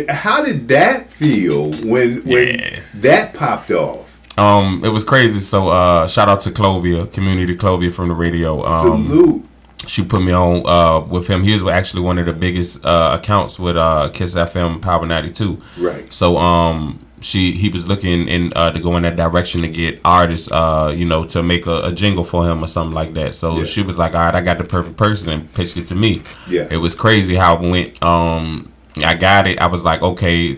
how did that feel when that popped off? It was crazy. So shout out to Clovia, Community Clovia from the radio. Salute. She put me on with him. He was actually one of the biggest accounts with Kiss FM Power 92. Right. So he was looking to go in that direction to get artists, to make a jingle for him or something like that. So she was like, all right, I got the perfect person, and pitched it to me. Yeah. It was crazy how it went. I got it. I was like, okay,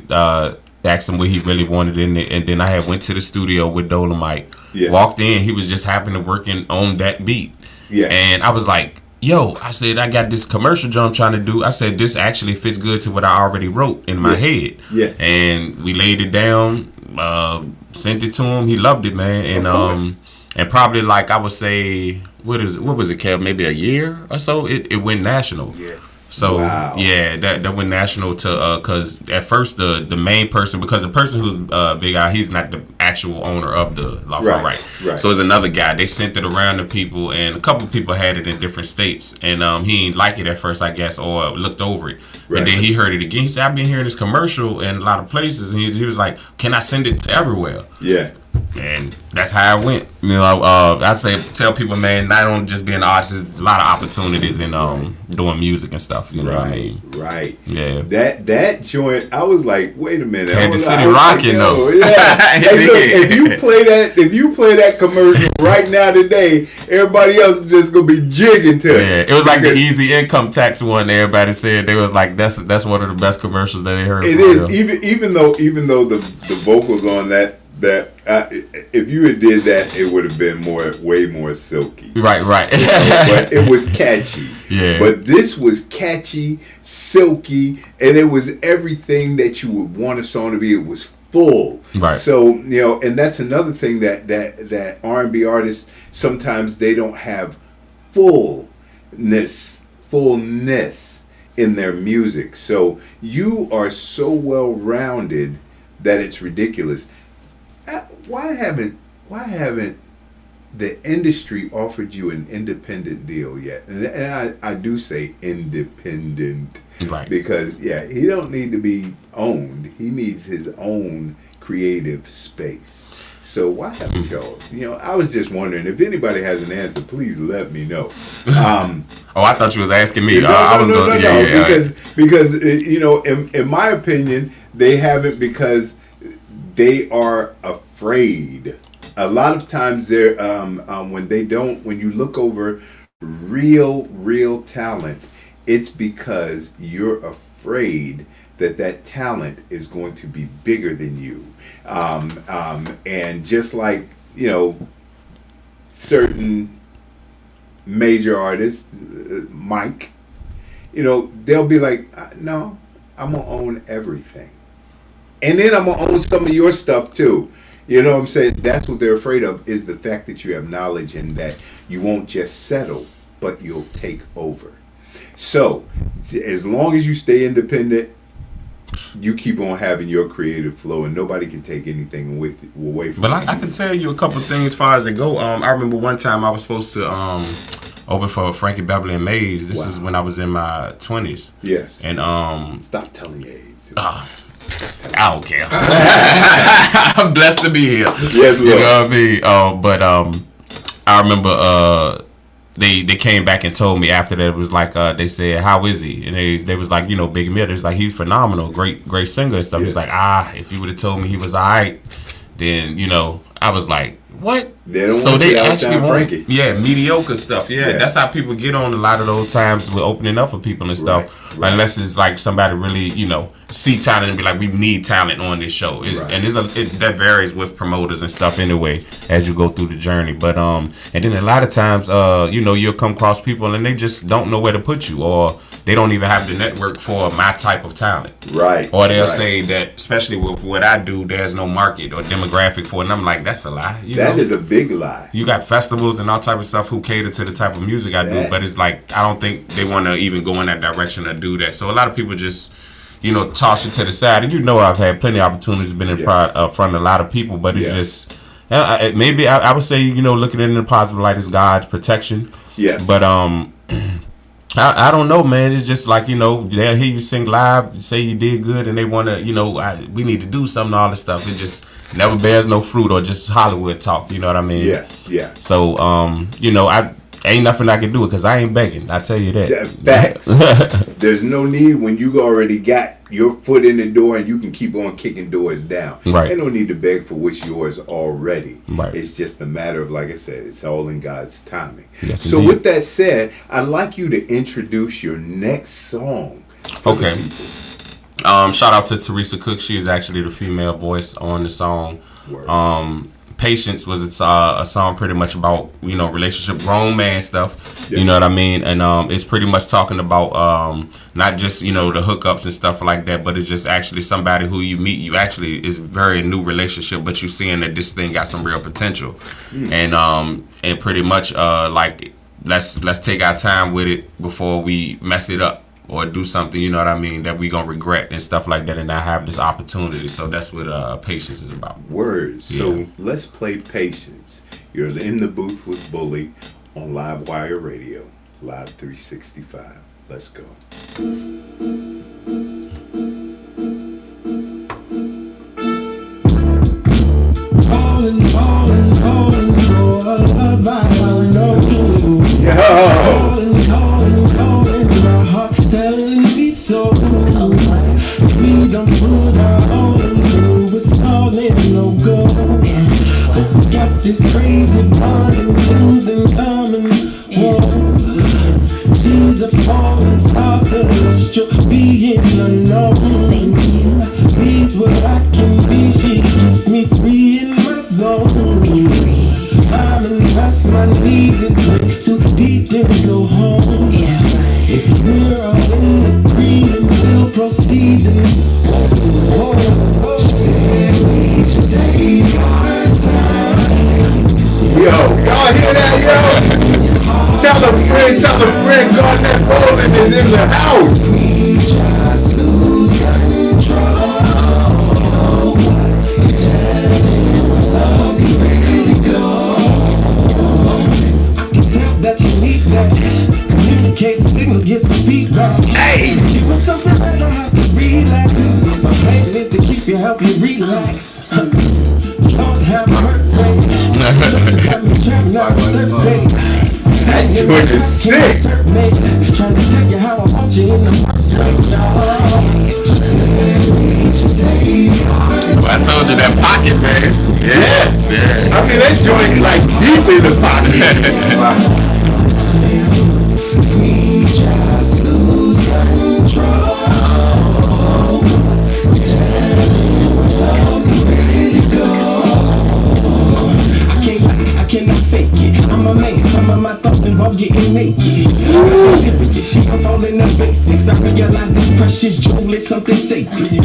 asked him what he really wanted in it, and then I had went to the studio with Dolomite. Yeah. Walked in, he was just happened to working on that beat. Yeah. And I was like, yo, I said, I got this commercial drum I'm trying to do. I said, this actually fits good to what I already wrote in my head. Yeah. And we laid it down, sent it to him. He loved it, man. And probably like I would say, what was it, Kev? Maybe a year or so, it went national. Yeah. So wow. yeah, that went national to because at first the main person, because the person who's Big Eye, he's not the actual owner of the law firm, right? So it's another guy. They sent it around to people, and a couple people had it in different states, and he didn't like it at first, I guess, or looked over it. Right. And then he heard it again. He said, "I've been hearing this commercial in a lot of places," and he was like, "Can I send it to everywhere?" Yeah. And that's how it went. I tell people, man, not only just being an artist, there's a lot of opportunities in doing music and stuff. You know what I mean? Right. Yeah. That joint, I was like, wait a minute. Had the city rocking though. Yeah. Hey, look, if you play that commercial right now today, everybody else is just gonna be jigging to it. Yeah. It was like the easy income tax one. Everybody said they was like, that's one of the best commercials that they heard. It is even though the vocals on that if you had did that, it would have been way more silky. Right. But it was catchy. Yeah. But this was catchy, silky, and it was everything that you would want a song to be. It was full. Right. So and that's another thing that R&B artists sometimes they don't have fullness in their music. So you are so well rounded that it's ridiculous. Why haven't the industry offered you an independent deal yet? And I do say independent, right? Because he don't need to be owned. He needs his own creative space. So why haven't y'all? I was just wondering if anybody has an answer. Please let me know. I thought you was asking me. No. Because in my opinion, they haven't because they are afraid. A lot of times they're when you look over real talent, it's because you're afraid that talent is going to be bigger than you. And just like, certain major artists, Mike, they'll be like, no, I'm gonna own everything. And then I'm going to own some of your stuff too. You know what I'm saying? That's what they're afraid of, is the fact that you have knowledge and that you won't just settle, but you'll take over. So, as long as you stay independent, you keep on having your creative flow and nobody can take anything away from you. But I can tell you a couple things as far as it go. I remember one time I was supposed to open for Frankie Beverly and Maze. This is when I was in my 20s. Yes. And stop telling your age. I don't care. I'm blessed to be here. Yes, Lord. You know what I mean? But I remember they came back and told me after that, it was like they said, how is he? And they was like, Big Mill, it's like, he's phenomenal, great singer and stuff. He's like, if you would have told me he was alright, then I was like, what? They actually want mediocre stuff. Yeah, that's how people get on a lot of those times with opening up for people and stuff. Right. Unless it's like somebody really see talent and be like, we need talent on this show. That varies with promoters and stuff anyway as you go through the journey. But and then a lot of times you'll come across people and they just don't know where to put you, or they don't even have the network for my type of talent. Right. Or they'll say that, especially with what I do, there's no market or demographic for it. And I'm like, that's a lie. That is a big lie. You got festivals and all type of stuff who cater to the type of music I do, but it's like, I don't think they want to even go in that direction or do that. So a lot of people just, toss it to the side. And I've had plenty of opportunities, been in front of a lot of people, but it's just, maybe I would say, looking at it in a positive light is God's protection. Yes. But, I don't know, man. It's just like, they'll hear you sing live, say you did good, and they want to, we need to do something, all this stuff. It just never bears no fruit, or just Hollywood talk, you know what I mean? Yeah. So, I ain't nothing I can do because I ain't begging. I tell you that. Facts. There's no need when you already got your foot in the door and you can keep on kicking doors down. Right. Ain't no need to beg for what's yours already. Right. It's just a matter of, like I said, it's all in God's timing. Yes, so indeed. with that said, I'd like you to introduce your next song. Okay. Shout out to Teresa Cook. She is actually the female voice on the song. Word. Patience was a song pretty much about relationship, grown man stuff. Yeah. You know what I mean? And it's pretty much talking about not just the hookups and stuff like that, but it's just actually somebody who you meet. You actually is very new relationship, but you seeing that this thing got some real potential. And pretty much like let's take our time with it before we mess it up or do something, you know what I mean, that we gonna regret and stuff like that, and not have this opportunity. So that's what Patience is about. Words. Yeah. So let's play Patience. You're in the booth with Bully on Live Wire Radio, Live 365. Let's go. Falling for a love I don't know. Calling, my heart's telling me so. If we don't put our all in, then we're stalling, no go. But we got this crazy bond and things in common. Whoa. She's a falling star, celestial being unknown. Please what I can be, she keeps me free in my zone. I'm in past my knees, it's way too deep to go home. If we're all in agreement, we'll proceed then. She said we should take our time. Yo, y'all hear that, yo? Tell a friend, Garnett Bowling is in the house. We just lose control. Tell me where love can really go. I can tell that you need that. Communicate, signal, get some feedback. Hey! If you want something right, I have to relax. My plan is to keep you, help you relax. Lord have mercy. She got me trapped now on Thursday. That joint is sick. Trying to tell you how I want you in the first place. She said we should take our I told you that pocket, man. Yes. Yeah. I mean, that joint is like deep in the pocket. We just lose control. Tell me where love can really go. I cannot fake it. I'm a man, some of my thoughts involve getting naked. I'm serious, she I'm falling the basics. I realize this precious jewel is something sacred.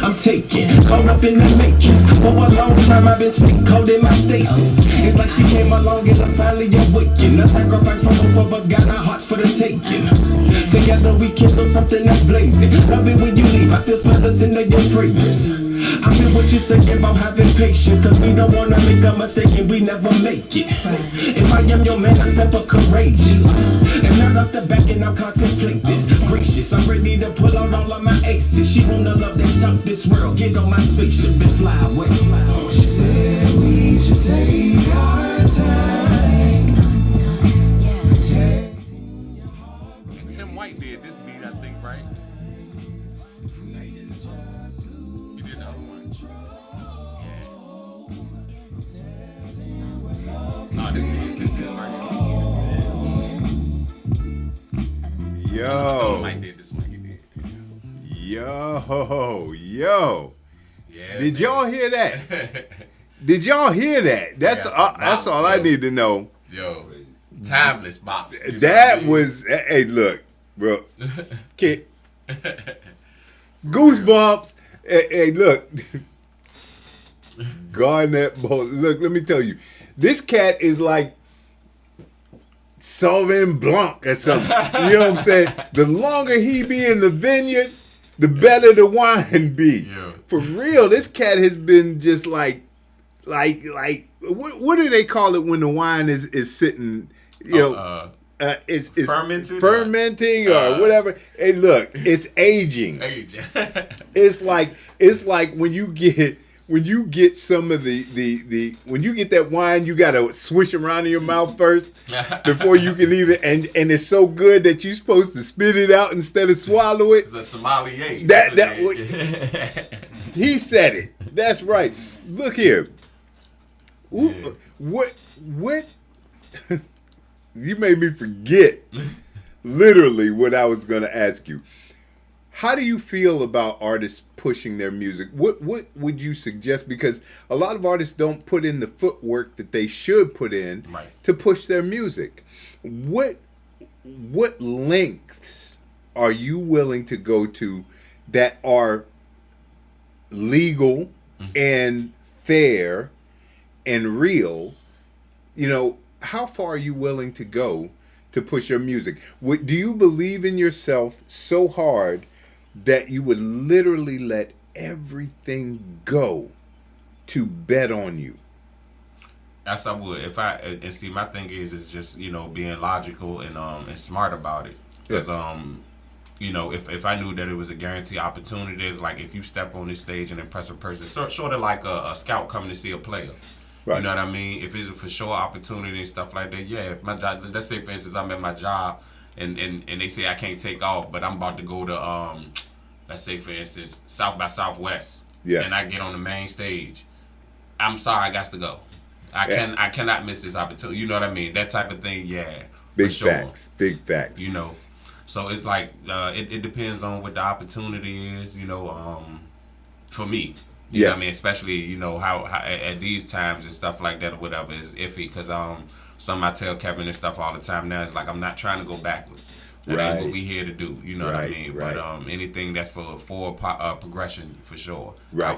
I'm taken, caught up in the matrix. For a long time I've been sleep cold in my stasis. It's like she came along and I'm finally awakened. A sacrifice from both of us, got our hearts for the taking. Together we kindle something that's blazing. Love it when you leave, I still smell the scent of your fragrance. I feel what you're saying about having patience, cause we don't wanna make a mistake and we never make it. If I am your man, I step up courageous. If not, I'll step back and I'll contemplate this. Gracious, I'm ready to pull out all of my aces. She wanna love that shock this world, get on my spaceship and fly away. She said we should take our time. did this beat, I think, right? You did the other one. Yeah. No, this is right. Yo. Mike did this one. He did. Yo. Yeah. Did man. y'all hear that? Did y'all hear that? That's all I need to know. Yo, timeless bops. You know That what I mean? was, hey, look, bro. Kid. Goosebumps. Hey, look. Garnett Bowl. Look, let me tell you. This cat is like Sauvignon Blanc or something. You know what I'm saying? The longer he be in the vineyard, the better the wine be. Yeah. For real, this cat has been just like what do they call it when the wine is sitting, you know, it's fermenting or whatever. Hey, look, it's aging. It's like when you get some of the when you get that wine, you gotta swish around in your mouth first before you can even and it's so good that you're supposed to spit it out instead of swallow it. It's a sommelier. He said it. That's right. Look here. Yeah. What you made me forget literally what I was going to ask you. How do you feel about artists pushing their music? What would you suggest? Because a lot of artists don't put in the footwork that they should put in to push their music. What lengths are you willing to go to that are legal and fair and real? You know, how far are you willing to go to push your music? Do you believe in yourself so hard that you would literally let everything go to bet on you? Yes, I would. If I and see, my thing is just, you know, being logical and smart about it. Because you know, if I knew that it was a guaranteed opportunity, like if you step on this stage and impress a person, sort of like a scout coming to see a player. Right. You know what I mean? If it's a for sure opportunity and stuff like that, yeah. If my job, let's say for instance I'm at my job and they say I can't take off, but I'm about to go to let's say for instance South by Southwest, and I get on the main stage. I'm sorry, I got to go. I cannot miss this opportunity. You know what I mean? That type of thing, yeah. Big facts. Big facts. You know, so it's like it depends on what the opportunity is. You know, for me. You know what I mean? Especially, you know, how at these times and stuff like that or whatever is iffy. Because something I tell Kevin and stuff all the time now is like, I'm not trying to go backwards. That ain't what we here to do. You know what I mean? Right. But anything that's for progression, for sure. Right.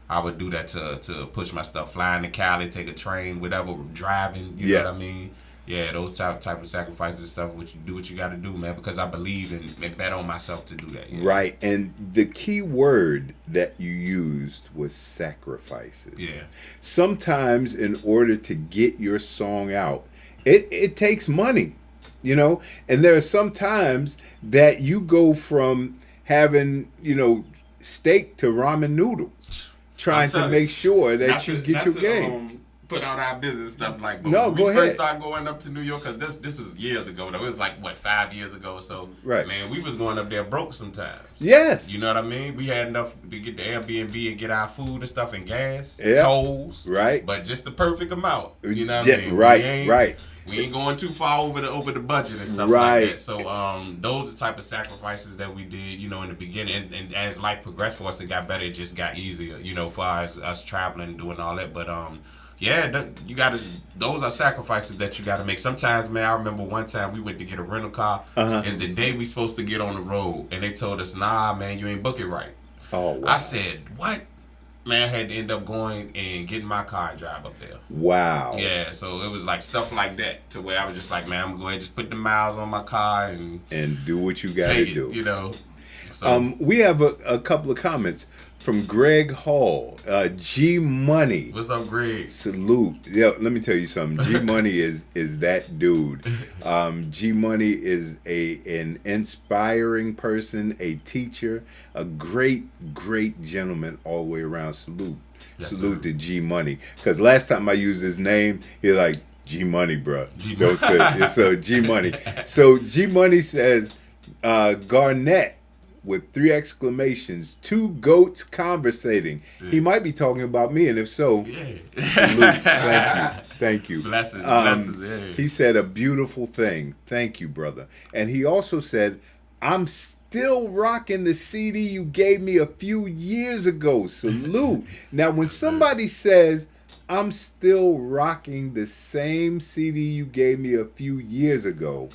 I would do that to push my stuff. Flying to Cali, take a train, whatever, driving. You know what I mean? Yeah, those type of sacrifices and stuff. What you got to do, man, because I believe and bet on myself to do that. Right, and the key word that you used was sacrifices. Yeah. Sometimes, in order to get your song out, it takes money, you know. And there are some times that you go from having, you know, steak to ramen noodles, trying to make sure that you get your game. Put out our business stuff like, but no, when we first started going up to New York, because this was years ago though. It was like 5 years ago or so. Right. Man, we was going up there broke sometimes. Yes. You know what I mean? We had enough to get the Airbnb and get our food and stuff and gas, tolls. Right. But just the perfect amount. You know what I mean? Right. We ain't going too far over the budget and stuff like that. So those are the type of sacrifices that we did, you know, in the beginning. And as life progressed for us, it got better. It just got easier, you know, for us traveling and doing all that. But yeah, those are sacrifices that you gotta make. Sometimes, man, I remember one time we went to get a rental car. It's the day we supposed to get on the road, and they told us, "Nah, man, you ain't book it right." Oh, wow. I said, "What?" Man, I had to end up going and getting my car and drive up there. Wow. Yeah, so it was like stuff like that to where I was just like, man, I'm gonna go ahead and just put the miles on my car and do what you gotta do. You know. So, we have a couple of comments from Greg Hall. G Money. What's up, Greg? Salute. Yeah, let me tell you something. G Money is that dude. G Money is an inspiring person, a teacher, a great gentleman all the way around. Salute. Yes, salute to G Money. Because last time I used his name, he like, G Money, bro. Don't say it. So G Money. So G Money says, Garnett with 3 exclamations. 2 goats conversating. He might be talking about me, and if so, salute. Thank you. Blessings, yeah. He said a beautiful thing. Thank you, brother. And he also said, I'm still rocking the CD you gave me a few years ago. Salute. Now, when somebody says, I'm still rocking the same CD you gave me a few years ago,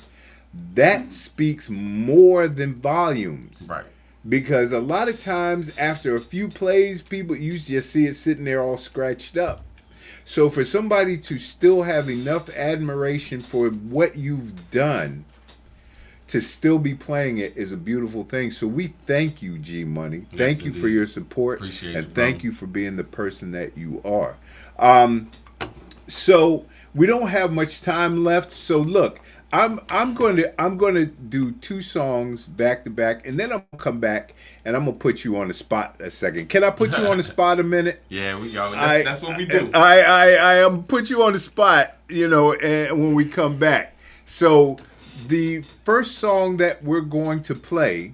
that speaks more than volumes. Right. Because a lot of times after a few plays, people, you just see it sitting there all scratched up. So for somebody to still have enough admiration for what you've done to still be playing it is a beautiful thing. So we thank you, G Money. Yes, thank you indeed. for your support. Appreciate and you, thank bro. you for being the person that you are. So we don't have much time left. So look, I'm going to do 2 songs back to back, and then I'm gonna come back and I'm gonna put you on the spot a second. Can I put you on the spot a minute? Yeah, we go. That's what we do. I am put you on the spot, and when we come back. So the first song that we're going to play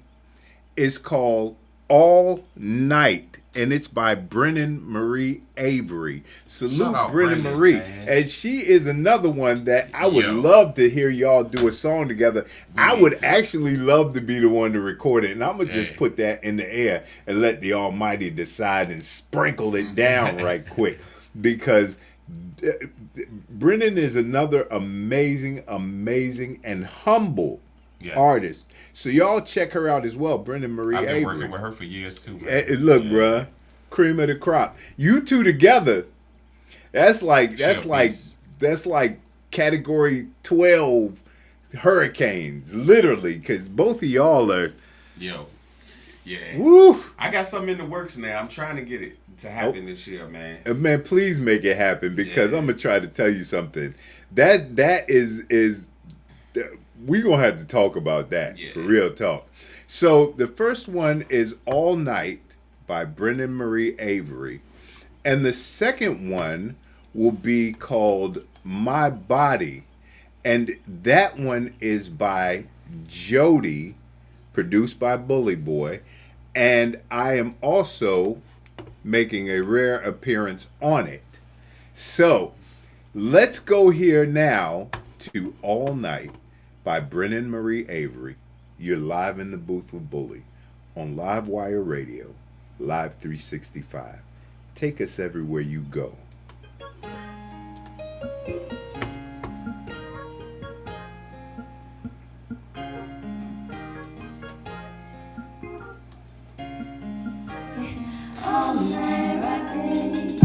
is called All Night, and it's by Brennan Marie Avery. Shout Salute out Brennan Brennan, Marie. man. And she is another one that I would Yo. love to hear y'all do a song together. I need would to. actually love to be the one to record it, and I'm going to just Yeah. put that in the air and let the Almighty decide and sprinkle it down right quick. Because Brennan is another amazing, and humble Yes. artist. So y'all check her out as well, Brennan Marie I've been Avery. working with her for years too, man. Look, bruh, cream of the crop. You two together, that's like beast. category 12 hurricanes, literally, because both of y'all are. Yo. Yeah. Woo! I got something in the works now. I'm trying to get it to happen this year, man. Man, please make it happen, because Yeah. I'm gonna try to tell you something. That is we gonna have to talk about that, Yeah. for real talk. So the first one is All Night by Brennan Marie Avery, and the second one will be called My Body, and that one is by Jody, produced by Bully Boy, and I am also making a rare appearance on it. So let's go here now to All Night by Brennan Marie Avery. You're live in the booth with Bully on Live Wire Radio, Live 365. Take us everywhere you go. All night rocking.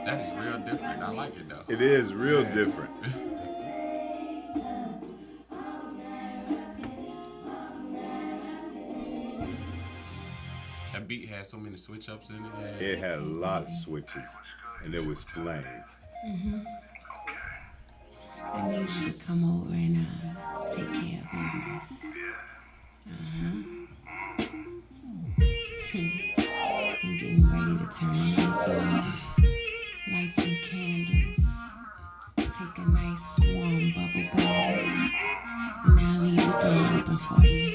That is real different. I like it though. It is real different. That beat had so many switch ups in it. It had a lot of switches, and it was flame. I need you to come over and take care of business. I'm getting ready to turn the lights off. Lights and I'm looking for you.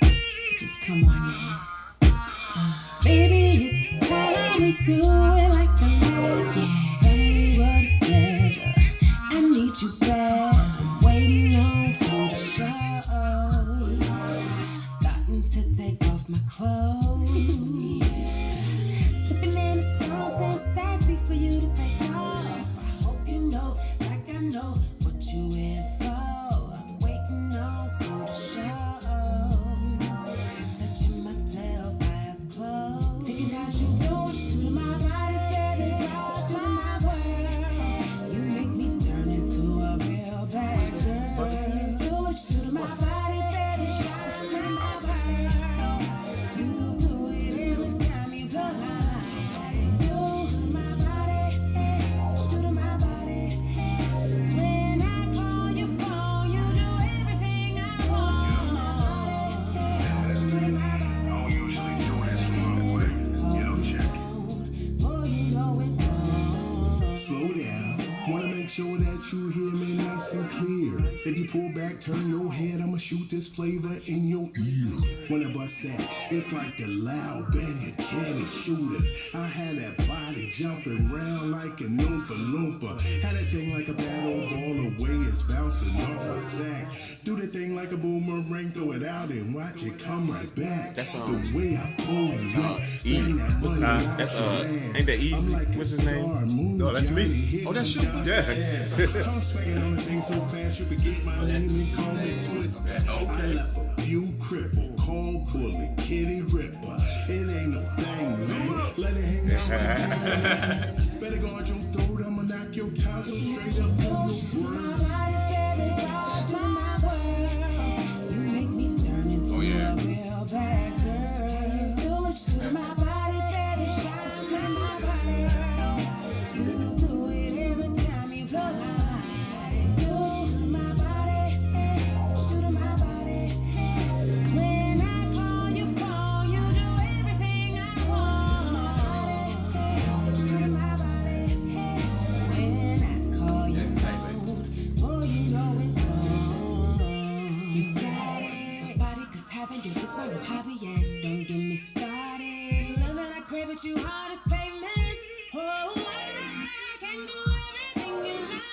So just come on now. Baby, it's time we do it like the last time. Tell me we're together. I need you back. I'm waiting on you to show. Starting to take off my clothes. Slipping into something sexy for you to take off. I hope you know, like I know, what you in for. I'm waiting on you to show. Touching myself, eyes closed. Thinking that you do what you do to my body, baby. Rush to my world. You make me turn into a real bad girl. You do what you do to my body, baby. Rush to my world. You do it every time you blow my mind. You do my body, what you do to my body. When I call your phone, you do everything I want. What you do to my body. Slow down. Wanna make sure that you hear me nice and clear. If you pull back, turn your head, I'ma shoot this flavor in your ear. When I bust that, it's like the loud bang of cannon shooters. I had that body jumping round like an Oompa Loompa. Had that thing like a battle ball away, it's bouncing off my sack. Do the thing like a boomerang, throw it out and watch it come right back. That's, the way I pull you up, bang that money out that's, your ass. ain't that easy? I'm like What's a his name? star moon, No, that's me. Johnny Oh, that's you? Hit me Yeah. fast. I'm swinging on the thing so fast you forget my name and call me Twister. I left a few cripple, call bully, kitty ripper. It ain't no thing, man. Let it hang out with me. Better guard your throat, I'ma knock your tassel straight up to your brain. You make me turn into a real bad girl. Do what you do to my body, baby. Shout to my body. You do it every time you blow my mind. You do my body, what you do to my body. When I call your phone, you do everything I want. What you do to my body. When I call your phone, oh, you know it's on. You got it, body, 'cause having yours is my new hobby, and don't get me started. Love it, I crave it, you hard as pavement. Oh, I can do everything you like.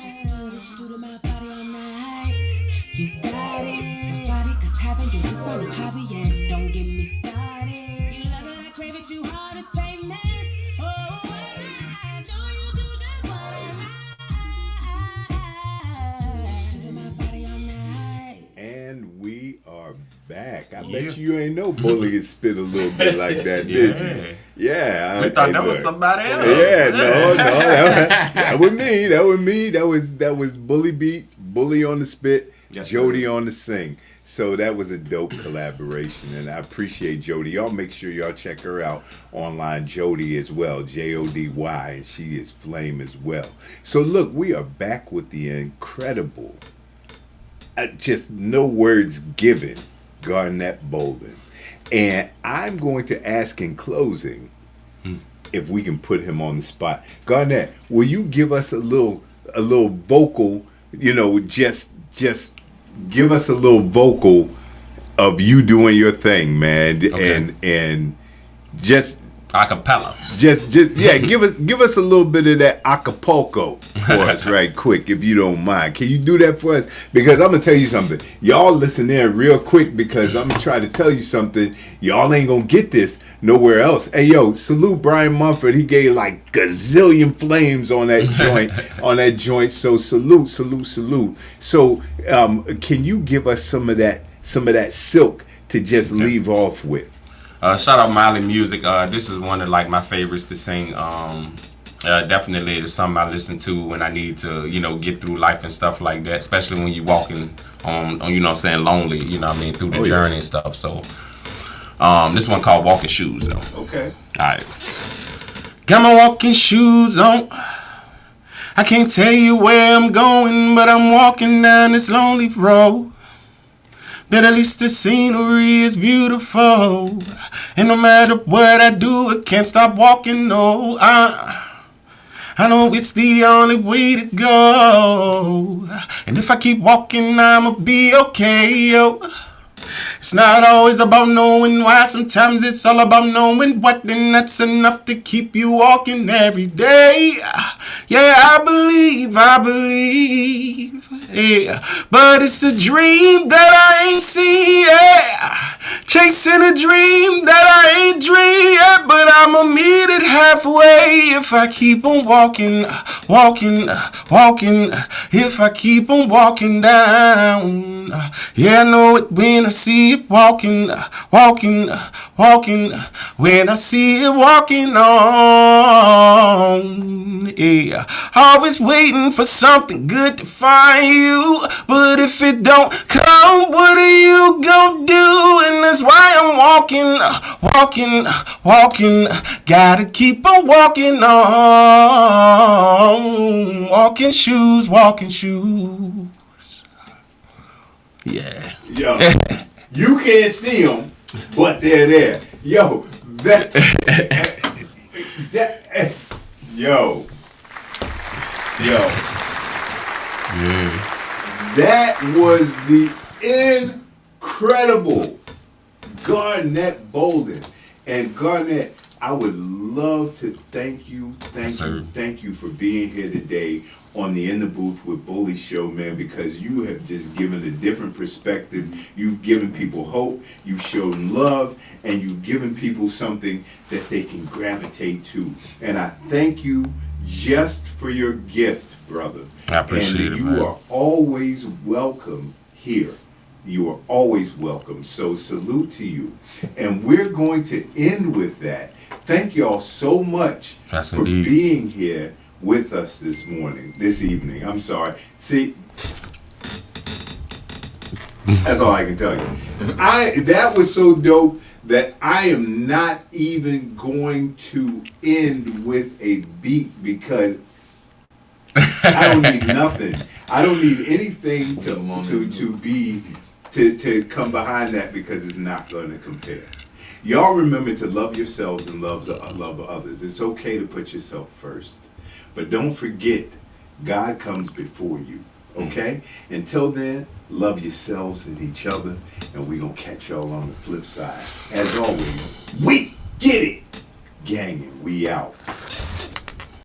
Just do what you do to my body all night. You got it, body, 'cause having yours is my new hobby, and don't get me started. You love it, I crave it, you hard as pavement. Oh, I know you do just what I like. Just do to my body all night. And we are back. I bet you ain't know Bully had spit a little bit like that, did you? Yeah. We thought that was somebody else. Yeah, no, that was me. That was Bully beat, Bully on the spit, Yes, Jody on the sing. So that was a dope collaboration, and I appreciate Jody. Y'all make sure y'all check her out online, Jody as well, Jody, and she is flame as well. So look, we are back with the incredible, just no words given, Garnett Bolden. And I'm going to ask in closing if we can put him on the spot. Garnett, will you give us a little vocal, just give us a little vocal of you doing your thing, man. Okay. And just Acapella. Just give us a little bit of that Acapulco for us right quick, if you don't mind. Can you do that for us? Because I'm gonna tell you something. Y'all listen in real quick, because I'm gonna try to tell you something. Y'all ain't gonna get this nowhere else. Hey yo, salute Brian Mumford. He gave like gazillion flames on that joint. So salute. So can you give us some of that silk to just leave off with? Shout out Miley Music. This is one of like my favorites to sing. Definitely it's something I listen to when I need to, get through life and stuff like that. Especially when you're walking on lonely, through the journey and stuff. So this one called Walking Shoes though. Okay. Alright. Got my walking shoes on. I can't tell you where I'm going, but I'm walking down this lonely road. But at least the scenery is beautiful. And no matter what I do, I can't stop walking, no. I know it's the only way to go. And if I keep walking, I'ma be okay, yo. It's not always about knowing why, sometimes it's all about knowing what, and that's enough to keep you walking every day. Yeah, I believe, yeah. But it's a dream that I ain't seen, yeah. Chasing a dream that I ain't dreamed yet, but I'ma meet it halfway if I keep on walking, walking. If I keep on walking down, yeah, I know it when I see it walking. When I see it walking on, yeah. Always waiting for something good to find you, but if it don't come, what are you gonna do? And that's why I'm walking. Gotta keep on walking on. Walking shoes. Yeah. Yo, you can't see them, but they're there. Yo, yo. Yeah. That was the incredible Garnett Bolden. And Garnett, I would love to thank you for being here today on the In the Booth with Bully show, man, because you have just given a different perspective. You've given people hope, you've shown love, and you've given people something that they can gravitate to. And I thank you just for your gift, brother. I appreciate it, man. You are always welcome here. You are always welcome. So salute to you. And we're going to end with that. Thank y'all so much for being here with us this evening. I'm sorry. See, that's all I can tell you. That was so dope that I am not even going to end with a beat because I don't need nothing. I don't need anything to come behind that because it's not going to compare. Y'all remember to love yourselves and love others. It's okay to put yourself first. But don't forget, God comes before you, okay? Until then, love yourselves and each other, and we're going to catch y'all on the flip side. As always, we get it! Gangin', we out.